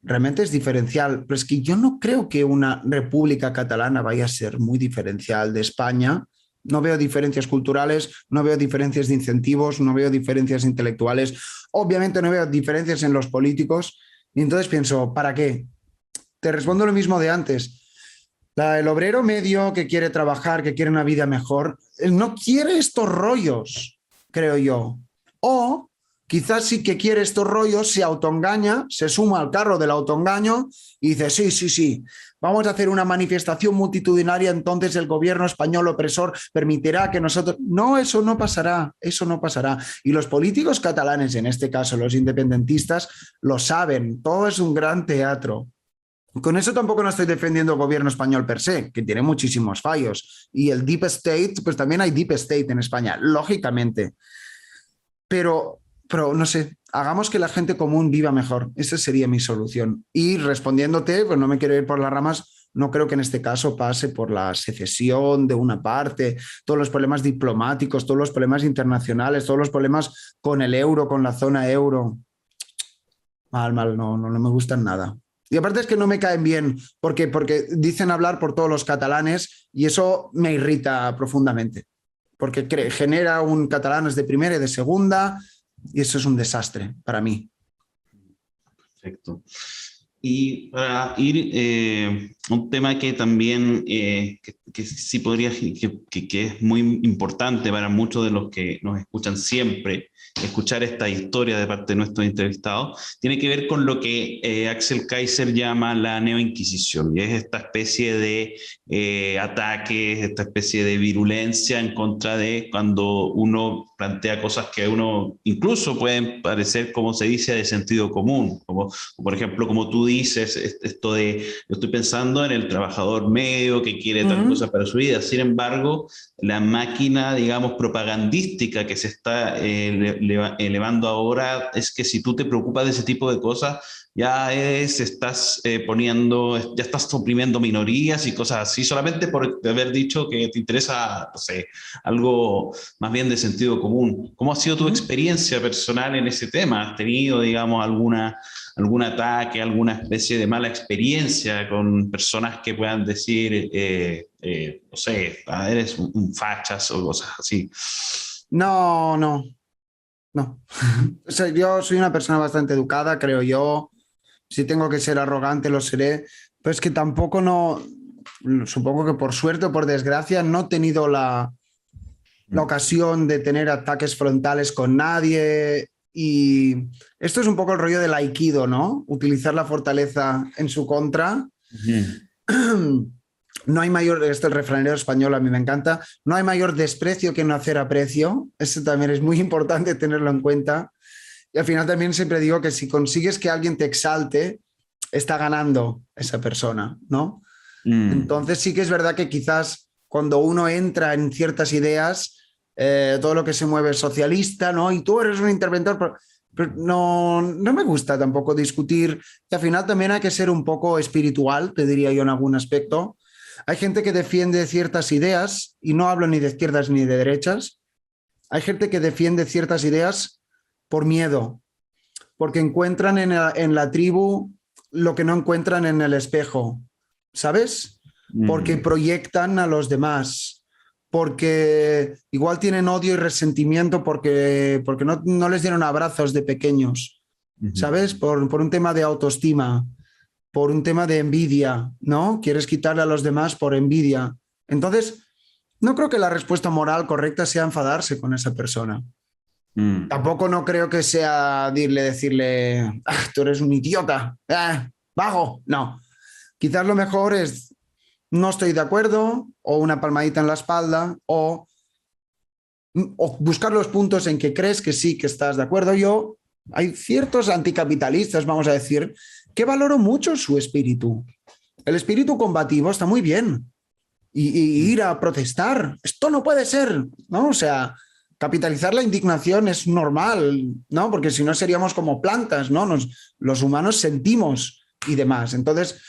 realmente es diferencial. Pero es que yo no creo que una república catalana vaya a ser muy diferencial de España. No veo diferencias culturales, no veo diferencias de incentivos, no veo diferencias intelectuales, obviamente no veo diferencias en los políticos. Y entonces pienso, ¿para qué? Te respondo lo mismo de antes. El obrero medio que quiere trabajar, que quiere una vida mejor, él no quiere estos rollos, creo yo. O quizás sí que quiere estos rollos, se autoengaña, se suma al carro del autoengaño y dice, sí, sí, sí, vamos a hacer una manifestación multitudinaria, entonces el gobierno español opresor permitirá que nosotros... No, eso no pasará, eso no pasará. Y los políticos catalanes, en este caso los independentistas, lo saben, todo es un gran teatro. Con eso tampoco no estoy defendiendo el gobierno español per se, que tiene muchísimos fallos. Y el Deep State, pues también hay Deep State en España, lógicamente. Pero no sé, hagamos que la gente común viva mejor. Esa sería mi solución. Y respondiéndote, pues no me quiero ir por las ramas, no creo que en este caso pase por la secesión de una parte, todos los problemas diplomáticos, todos los problemas internacionales, todos los problemas con el euro, con la zona euro. Mal, no me gustan nada. Y aparte es que no me caen bien, porque dicen hablar por todos los catalanes y eso me irrita profundamente, porque genera un catalanes de primera y de segunda y eso es un desastre para mí. Perfecto. Y para ir un tema que también que sí podría, que es muy importante para muchos de los que nos escuchan siempre, escuchar esta historia de parte de nuestros entrevistados, tiene que ver con lo que Axel Kaiser llama la neoinquisición, y es esta especie de ataques, esta especie de virulencia en contra de cuando uno plantea cosas que a uno incluso pueden parecer, como se dice, de sentido común, como por ejemplo, como tú dices, esto de, yo estoy pensando en el trabajador medio que quiere tal cosa para su vida. Sin embargo, la máquina, digamos, propagandística que se está elevando ahora es que si tú te preocupas de ese tipo de cosas, estás ya estás oprimiendo minorías y cosas así, solamente por haber dicho que te interesa, no sé, algo más bien de sentido común. ¿Cómo ha sido tu experiencia personal en ese tema? ¿Has tenido, digamos, algún ataque, alguna especie de mala experiencia con personas que puedan decir, no sé, eres un fachas o cosas así? No, no, no. O sea, yo soy una persona bastante educada, creo yo. Si tengo que ser arrogante, lo seré. Pero es que tampoco no, supongo que por suerte o por desgracia, no he tenido la ocasión de tener ataques frontales con nadie. Y esto es un poco el rollo del aikido, ¿no? Utilizar la fortaleza en su contra. Ujú. No hay mayor, esto el refranero español a mí me encanta, no hay mayor desprecio que no hacer aprecio. Eso también es muy importante tenerlo en cuenta. Y al final también siempre digo que si consigues que alguien te exalte, está ganando esa persona, ¿no? Mm. Entonces sí que es verdad que quizás cuando uno entra en ciertas ideas, todo lo que se mueve es socialista, ¿no? Y tú eres un interventor, pero no me gusta tampoco discutir. Y al final también hay que ser un poco espiritual, te diría yo en algún aspecto. Hay gente que defiende ciertas ideas, y no hablo ni de izquierdas ni de derechas. Hay gente que defiende ciertas ideas por miedo, porque encuentran en la tribu lo que no encuentran en el espejo, ¿sabes? Porque Mm. proyectan a los demás, porque igual tienen odio y resentimiento porque no les dieron abrazos de pequeños, Ujú. ¿sabes? Por un tema de autoestima, por un tema de envidia, ¿no? Quieres quitarle a los demás por envidia. Entonces, no creo que la respuesta moral correcta sea enfadarse con esa persona. Mm. Tampoco no creo que sea decirle, ah, tú eres un idiota, vago. No, quizás lo mejor es no estoy de acuerdo o una palmadita en la espalda o buscar los puntos en que crees que sí que estás de acuerdo. Yo, hay ciertos anticapitalistas, vamos a decir, que valoro mucho su espíritu. El espíritu combativo está muy bien y ir a protestar. Esto no puede ser, ¿no? O sea, capitalizar la indignación es normal, ¿no? Porque si no seríamos como plantas, ¿no? Los humanos sentimos y demás. Entonces,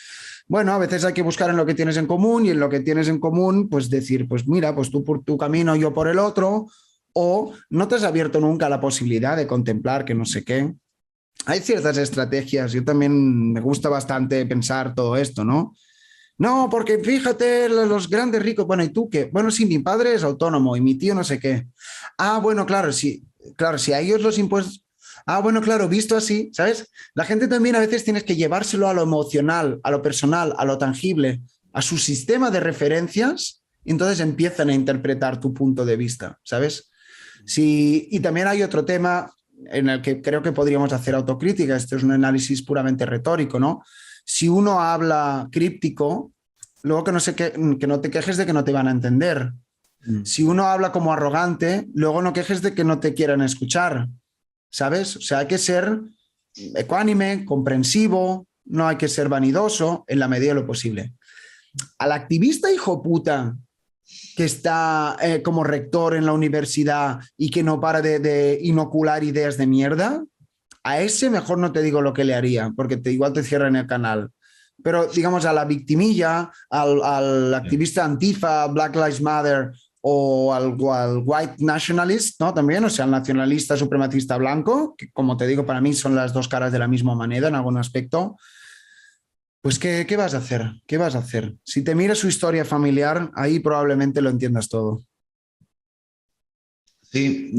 bueno, a veces hay que buscar en lo que tienes en común y en lo que tienes en común, pues decir, pues mira, pues tú por tu camino, yo por el otro, o no te has abierto nunca la posibilidad de contemplar que no sé qué. Hay ciertas estrategias, yo también me gusta bastante pensar todo esto, ¿no? No, porque fíjate, los grandes ricos, bueno, ¿y tú qué? Bueno, sí, mi padre es autónomo y mi tío no sé qué. Ah, bueno, claro, si a ellos los impuestos... Ah, bueno, claro, visto así, ¿sabes? La gente también a veces tienes que llevárselo a lo emocional, a lo personal, a lo tangible, a su sistema de referencias, y entonces empiezan a interpretar tu punto de vista, ¿sabes? Sí, y también hay otro tema en el que creo que podríamos hacer autocrítica, este es un análisis puramente retórico, ¿no? Si uno habla críptico, luego que no te quejes de que no te van a entender. Mm. Si uno habla como arrogante, luego no quejes de que no te quieran escuchar, ¿sabes? O sea, hay que ser ecuánime, comprensivo, no hay que ser vanidoso en la medida de lo posible. Al activista hijo puta que está como rector en la universidad y que no para de inocular ideas de mierda, a ese mejor no te digo lo que le haría, porque igual te cierran el canal. Pero digamos a la victimilla, al activista antifa, Black Lives Matter o al white nationalist, ¿no? También, o sea, al nacionalista supremacista blanco, que como te digo, para mí son las dos caras de la misma moneda en algún aspecto. Pues, ¿qué vas a hacer? ¿Qué vas a hacer? Si te miras su historia familiar, ahí probablemente lo entiendas todo. Sí,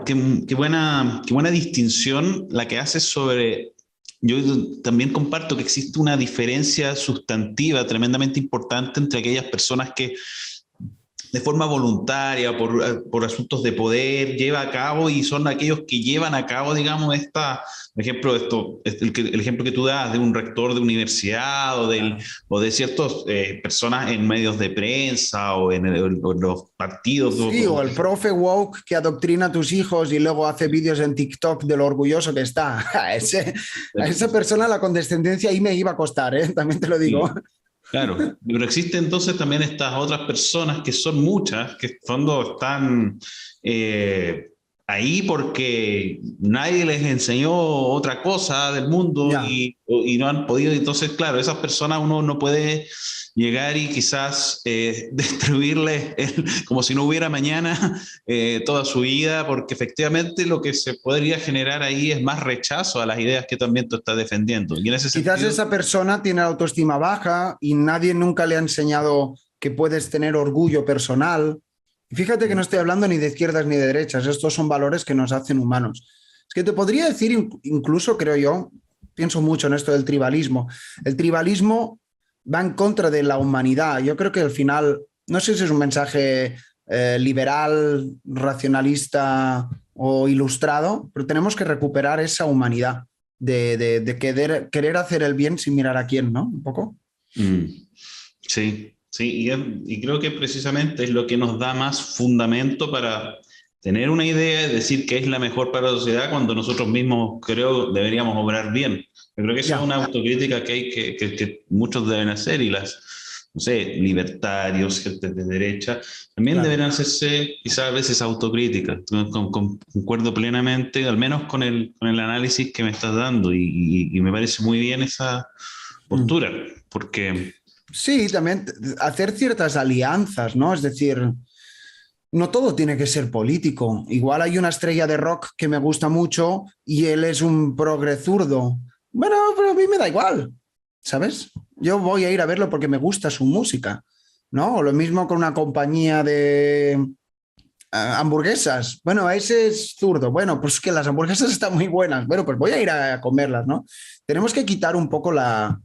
qué buena distinción la que haces sobre... Yo también comparto que existe una diferencia sustantiva tremendamente importante entre aquellas personas que de forma voluntaria, por asuntos de poder, lleva a cabo y son aquellos que llevan a cabo, digamos, por ejemplo, el ejemplo que tú das de un rector de universidad o de ciertas personas en medios de prensa o en los partidos. Sí, o el profe woke que adoctrina a tus hijos y luego hace vídeos en TikTok de lo orgulloso que está. A esa persona la condescendencia ahí me iba a costar, ¿eh? También te lo digo. Sí. Claro, pero existen entonces también estas otras personas que son muchas, que en fondo están ahí porque nadie les enseñó otra cosa del mundo Ya. y no han podido. Entonces, claro, esas personas uno no puede llegar y quizás destruirles como si no hubiera mañana toda su vida, porque efectivamente lo que se podría generar ahí es más rechazo a las ideas que también tú estás defendiendo. Y en ese Quizás sentido, esa persona tiene autoestima baja y nadie nunca le ha enseñado que puedes tener orgullo personal. Fíjate que no estoy hablando ni de izquierdas ni de derechas, estos son valores que nos hacen humanos. Es que te podría decir, incluso creo yo, pienso mucho en esto del tribalismo. El tribalismo va en contra de la humanidad. Yo creo que al final, no sé si es un mensaje liberal, racionalista o ilustrado, pero tenemos que recuperar esa humanidad de querer hacer el bien sin mirar a quién, ¿no? Un poco. mm, sí, sí, y creo que precisamente es lo que nos da más fundamento para tener una idea y decir que es la mejor para la sociedad cuando nosotros mismos creo deberíamos obrar bien. Yo creo que eso es Ya, una autocrítica que hay que muchos deben hacer y no sé, libertarios, gente de derecha, también claro. deberán hacerse quizás a veces autocríticas. Concuerdo plenamente, al menos con el análisis que me estás dando y me parece muy bien esa Mm. postura, porque Sí, también hacer ciertas alianzas, ¿no? Es decir, no todo tiene que ser político. Igual hay una estrella de rock que me gusta mucho y él es un progre zurdo. Bueno, pero a mí me da igual, ¿sabes? Yo voy a ir a verlo porque me gusta su música, ¿no? O lo mismo con una compañía de hamburguesas. Bueno, ese es zurdo. Bueno, pues que las hamburguesas están muy buenas. Bueno, pues voy a ir a comerlas, ¿no? Tenemos que quitar un poco la...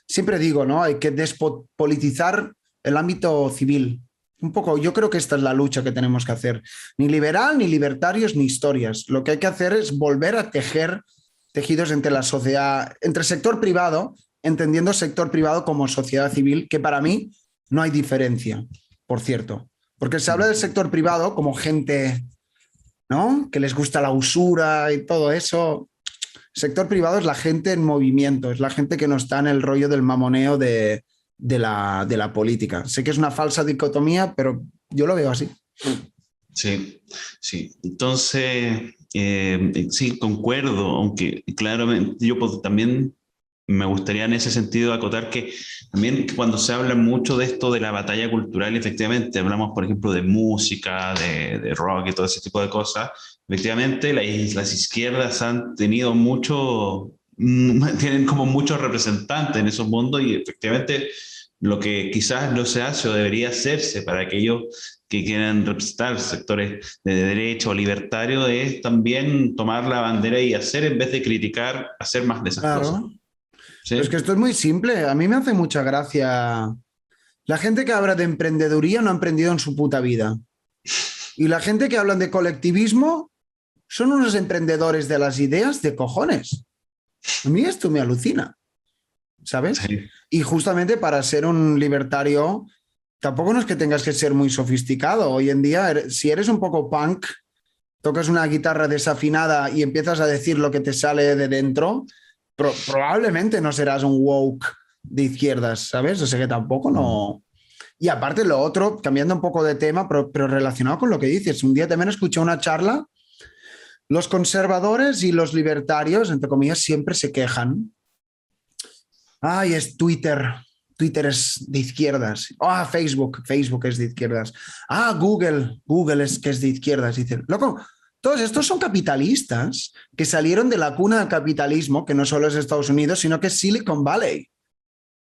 Siempre digo, ¿no? Hay que despolitizar el ámbito civil. Un poco, yo creo que esta es la lucha que tenemos que hacer. Ni liberal, ni libertarios, ni historias. Lo que hay que hacer es volver a tejer tejidos entre la sociedad, entre sector privado, entendiendo sector privado como sociedad civil, que para mí no hay diferencia, por cierto. Porque se habla del sector privado como gente, ¿no? Que les gusta la usura y todo eso. El sector privado es la gente en movimiento, es la gente que no está en el rollo del mamoneo de la política. Sé que es una falsa dicotomía, pero yo lo veo así. sí, sí. Entonces, sí, concuerdo, aunque claramente yo también me gustaría en ese sentido acotar que también cuando se habla mucho de esto de la batalla cultural, efectivamente, hablamos, por ejemplo, de música, de rock y todo ese tipo de cosas, efectivamente las izquierdas han tenido mucho, tienen como muchos representantes en esos mundos y efectivamente lo que quizás no se hace o debería hacerse para aquellos que quieran representar sectores de derecha o libertario es también tomar la bandera y hacer en vez de criticar, hacer más de esas cosas. Claro. Pero es que ¿Sí? esto es muy simple. A mí me hace mucha gracia. La gente que habla de emprendeduría no ha emprendido en su puta vida. Y la gente que habla de colectivismo son unos emprendedores de las ideas de cojones. A mí esto me alucina, ¿sabes? Sí. Y justamente para ser un libertario, tampoco no es que tengas que ser muy sofisticado. Hoy en día, si eres un poco punk, tocas una guitarra desafinada y empiezas a decir lo que te sale de dentro, probablemente no serás un woke de izquierdas, ¿sabes? O sea que tampoco no... Y aparte lo otro, cambiando un poco de tema, pero relacionado con lo que dices, un día también escuché una charla, los conservadores y los libertarios, entre comillas, siempre se quejan. Ay, es Twitter. Twitter es de izquierdas. Ah, Facebook es de izquierdas. Ah, Google es que es de izquierdas. Dicen, loco, todos estos son capitalistas que salieron de la cuna del capitalismo, que no solo es Estados Unidos, sino que es Silicon Valley.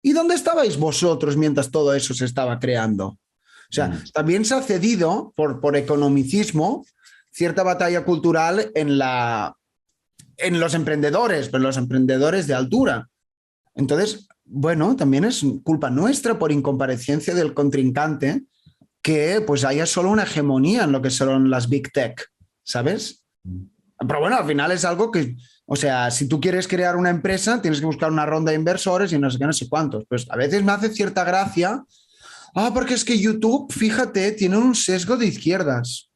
¿Y dónde estabais vosotros mientras todo eso se estaba creando? O sea, también se ha cedido por economicismo cierta batalla cultural en los emprendedores, pero los emprendedores de altura. Entonces, bueno, también es culpa nuestra por incomparecencia del contrincante que pues haya solo una hegemonía en lo que son las big tech, ¿sabes? Pero bueno, al final es algo que, o sea, si tú quieres crear una empresa, tienes que buscar una ronda de inversores y no sé qué, no sé cuántos. Pues a veces me hace cierta gracia. Ah, porque es que YouTube, fíjate, tiene un sesgo de izquierdas.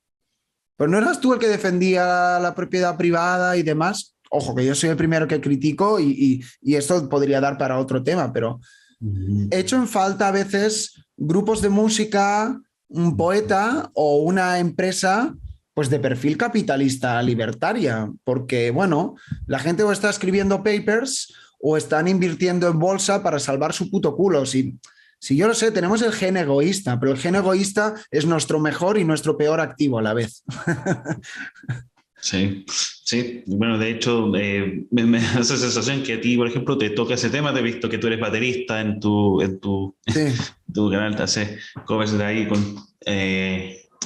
Pero no eras tú el que defendía la propiedad privada y demás. Ojo, que yo soy el primero que critico y esto podría dar para otro tema, pero he hecho en falta a veces grupos de música, un poeta o una empresa pues de perfil capitalista libertaria, porque bueno, la gente o está escribiendo papers o están invirtiendo en bolsa para salvar su puto culo. Si yo lo sé, tenemos el gen egoísta, pero el gen egoísta es nuestro mejor y nuestro peor activo a la vez. Sí, sí. Bueno, de hecho, me da esa sensación que a ti, por ejemplo, te toca ese tema. Te he visto que tú eres baterista Sí. tu canal, te haces covers de ahí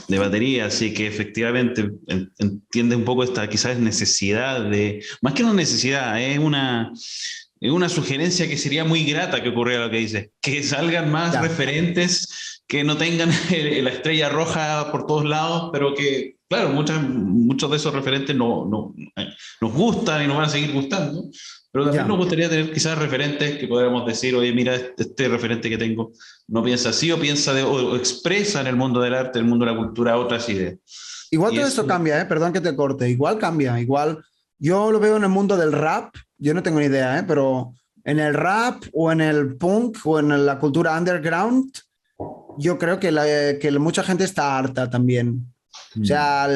de batería, así que efectivamente entiende un poco esta quizás necesidad de, más que una necesidad, es una sugerencia que sería muy grata que ocurriera lo que dices, que salgan más Ya. referentes que no tengan la estrella roja por todos lados, pero que, claro, muchos de esos referentes nos gustan y nos van a seguir gustando, pero también nos Ya. gustaría tener quizás referentes que podamos decir, oye, mira, este referente que tengo no piensa así o o expresa en el mundo del arte, en el mundo de la cultura otras ideas. Igual Y todo eso, esto cambia, ¿eh? Perdón que te corte. Igual cambia. Igual yo lo veo en el mundo del rap. Yo no tengo ni idea, ¿eh? Pero en el rap o en el punk o en la cultura underground, yo creo que mucha gente está harta también. O mm, sea,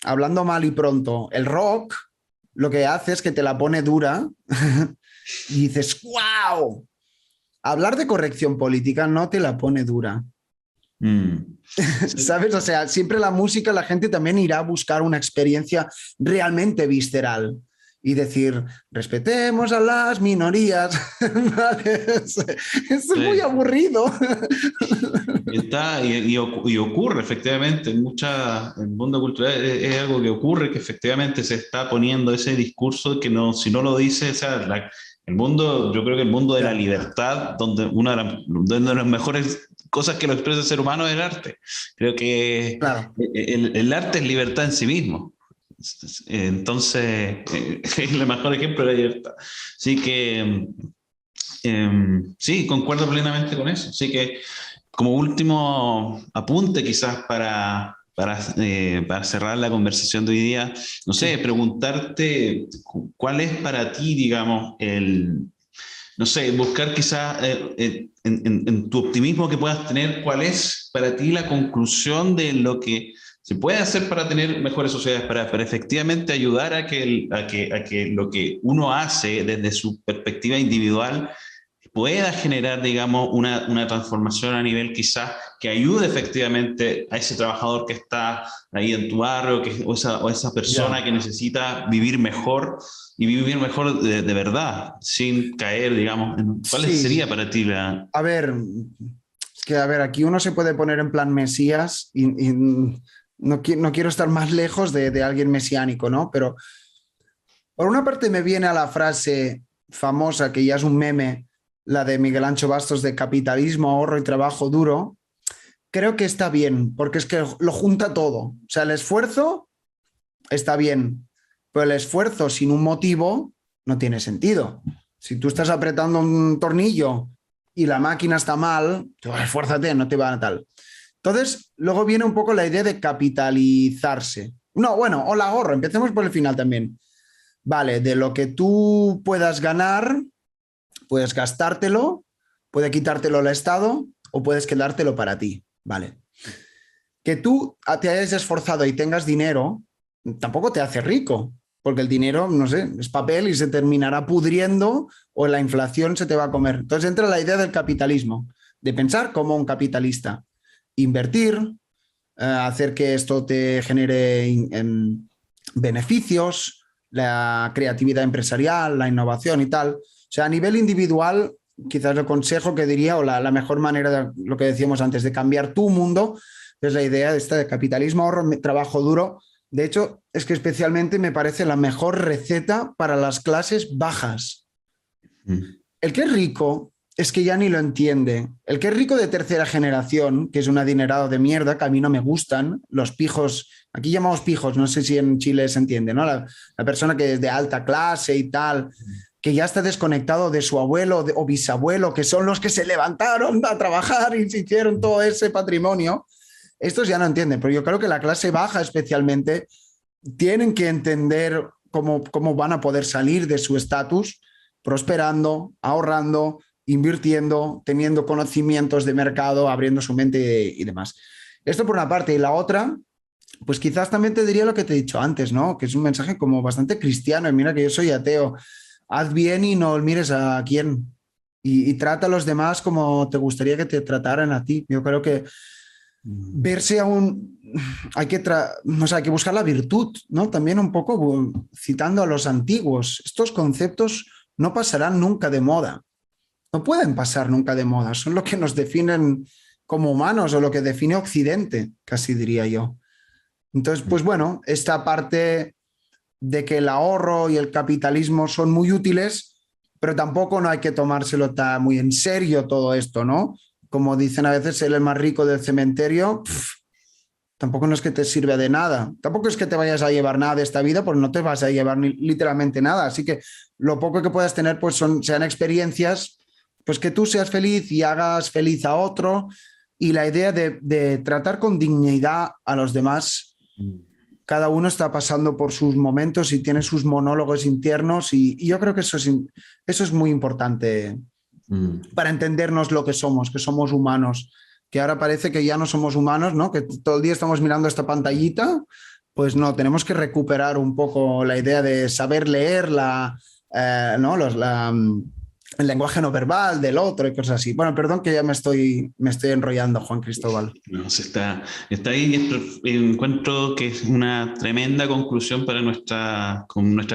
hablando mal y pronto, el rock lo que hace es que te la pone dura y dices, wow, hablar de corrección política no te la pone dura. mm, sí, ¿Sabes? O sea, siempre la música, la gente también irá a buscar una experiencia realmente visceral y decir, respetemos a las minorías. ¿Vale? Eso es muy sí. aburrido. Y ocurre efectivamente en el mundo cultural es algo que ocurre, que efectivamente se está poniendo ese discurso que no, si no lo dice, o sea, el mundo, yo creo que el mundo de la Ya, libertad, donde de las mejores cosas que lo expresa el ser humano es el arte. Creo que claro. el arte es libertad en sí mismo. Entonces, es el mejor ejemplo de la libertad. Así que, sí, concuerdo plenamente con eso. Así que, como último apunte, quizás para cerrar la conversación de hoy día, no sé, Sí. preguntarte cuál es para ti, digamos, no sé, buscar quizás en tu optimismo que puedas tener, cuál es para ti la conclusión de lo que se puede hacer para tener mejores sociedades, para efectivamente ayudar a que lo que uno hace desde su perspectiva individual pueda generar, digamos, una transformación a nivel quizás que ayude efectivamente a ese trabajador que está ahí en tu barrio, o esa persona Ya. que necesita vivir mejor y vivir mejor de verdad, sin caer, digamos, ¿cuál Sí. sería para ti la... A ver, es que, a ver, aquí uno se puede poner en plan Mesías y no quiero estar más lejos de alguien mesiánico, ¿no? Pero por una parte me viene a la frase famosa, que ya es un meme, la de Miguel Ancho Bastos de capitalismo, ahorro y trabajo duro. Creo que está bien, porque es que lo junta todo. O sea, el esfuerzo está bien, pero el esfuerzo sin un motivo no tiene sentido. Si tú estás apretando un tornillo y la máquina está mal, esfuérzate, no te va a tal. Entonces, luego viene un poco la idea de capitalizarse. No, bueno, o la ahorro, empecemos por el final también. Vale, de lo que tú puedas ganar, puedes gastártelo, puede quitártelo el Estado o puedes quedártelo para ti. Vale. Que tú te hayas esforzado y tengas dinero, tampoco te hace rico, porque el dinero, no sé, es papel y se terminará pudriendo o la inflación se te va a comer. Entonces entra la idea del capitalismo, de pensar como un capitalista, invertir, hacer que esto te genere beneficios, la creatividad empresarial, la innovación y tal. O sea, a nivel individual, quizás el consejo que diría, o la mejor manera de lo que decíamos antes, de cambiar tu mundo, es la idea de esta de capitalismo, ahorro, trabajo duro. De hecho, es que especialmente me parece la mejor receta para las clases bajas. Mm, El que es rico es que ya ni lo entiende. El que es rico de tercera generación, que es un adinerado de mierda, que a mí no me gustan, los pijos, aquí llamamos pijos, no sé si en Chile se entiende, ¿no? La persona que es de alta clase y tal, que ya está desconectado de su abuelo o bisabuelo, que son los que se levantaron a trabajar y se hicieron todo ese patrimonio. Estos ya no entienden, pero yo creo que la clase baja especialmente tienen que entender cómo van a poder salir de su estatus prosperando, ahorrando, invirtiendo, teniendo conocimientos de mercado, abriendo su mente y demás. Esto por una parte. Y la otra pues quizás también te diría lo que te he dicho antes, ¿no? Que es un mensaje como bastante cristiano. Y mira que yo soy ateo. Haz bien y no mires a quién. Y trata a los demás como te gustaría que te trataran a ti. Yo creo que verse aún, o sea, hay que buscar la virtud, ¿no? También un poco citando a los antiguos. Estos conceptos no pasarán nunca de moda. No pueden pasar nunca de moda. Son lo que nos definen como humanos o lo que define Occidente, casi diría yo. Entonces, pues bueno, esta parte de que el ahorro y el capitalismo son muy útiles, pero tampoco no hay que tomárselo muy en serio todo esto, ¿no? Como dicen a veces, el más rico del cementerio, tampoco no es que te sirve de nada. Tampoco es que te vayas a llevar nada de esta vida, porque no te vas a llevar literalmente nada. Así que lo poco que puedas tener, pues sean experiencias, pues que tú seas feliz y hagas feliz a otro. Y la idea de tratar con dignidad a los demás. Cada uno está pasando por sus momentos y tiene sus monólogos internos y yo creo que eso es muy importante para entendernos lo que somos humanos, que ahora parece que ya no somos humanos, ¿no? Que todo el día estamos mirando esta pantallita, pues no, tenemos que recuperar un poco la idea de saber leer ¿no? El lenguaje no verbal del otro y cosas así. Bueno, perdón que ya me estoy enrollando, Juan Cristóbal. No, está ahí. Encuentro que es una tremenda conclusión para nuestra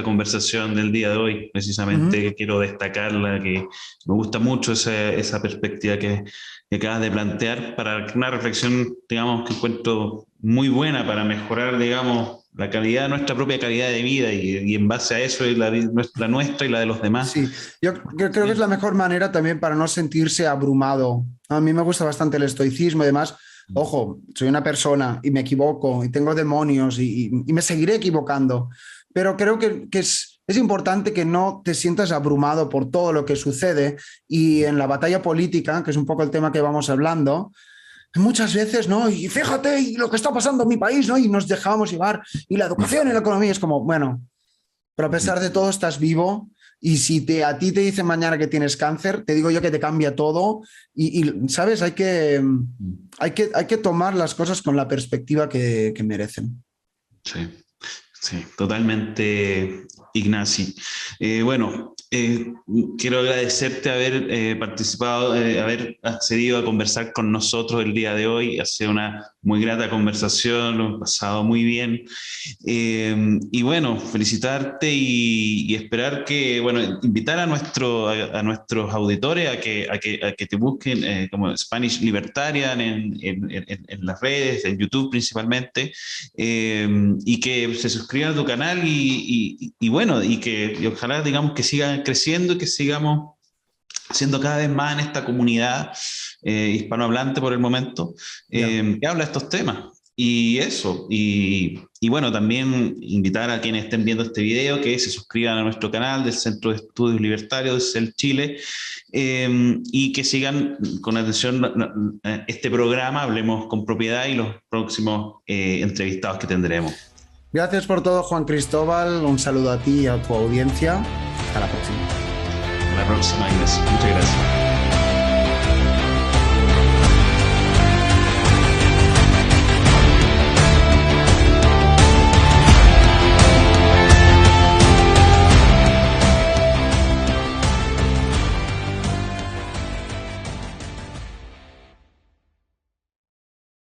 conversación del día de hoy. Precisamente quiero destacarla, que me gusta mucho esa perspectiva que acabas de plantear para una reflexión, digamos, que encuentro muy buena para mejorar, digamos, la calidad, nuestra propia calidad de vida y en base a eso la nuestra y la de los demás. Sí, yo creo que es la mejor manera también para no sentirse abrumado. A mí me gusta bastante el estoicismo y demás. Ojo, soy una persona y me equivoco y tengo demonios y me seguiré equivocando, pero creo que es importante que no te sientas abrumado por todo lo que sucede y en la batalla política, que es un poco el tema que vamos hablando, muchas veces, ¿no? Y fíjate y lo que está pasando en mi país, ¿no? Y nos dejamos llevar y la educación y la economía es como, bueno, pero a pesar de todo estás vivo y si a ti te dicen mañana que tienes cáncer, te digo yo que te cambia todo y ¿sabes? Hay que tomar las cosas con la perspectiva que merecen. Sí, sí, totalmente, Ignacy. Bueno, quiero agradecerte haber participado, haber accedido a conversar con nosotros el día de hoy. Ha sido una muy grata conversación, lo hemos pasado muy bien. Y bueno, felicitarte y esperar que, bueno, invitar a nuestros auditores a que te busquen como Spanish Libertarian en las redes, en YouTube principalmente, y que se suscriban a tu canal y bueno, y ojalá, digamos, que sigan creciendo y que sigamos siendo cada vez más en esta comunidad hispanohablante por el momento, que habla de estos temas. Y eso, y bueno, también invitar a quienes estén viendo este video que se suscriban a nuestro canal del Centro de Estudios Libertarios, CEL Chile, y que sigan con atención este programa, Hablemos con Propiedad, y los próximos entrevistados que tendremos. Gracias por todo, Juan Cristóbal. Un saludo a ti y a tu audiencia. Hasta la próxima. Hasta la próxima, Inés. Muchas gracias.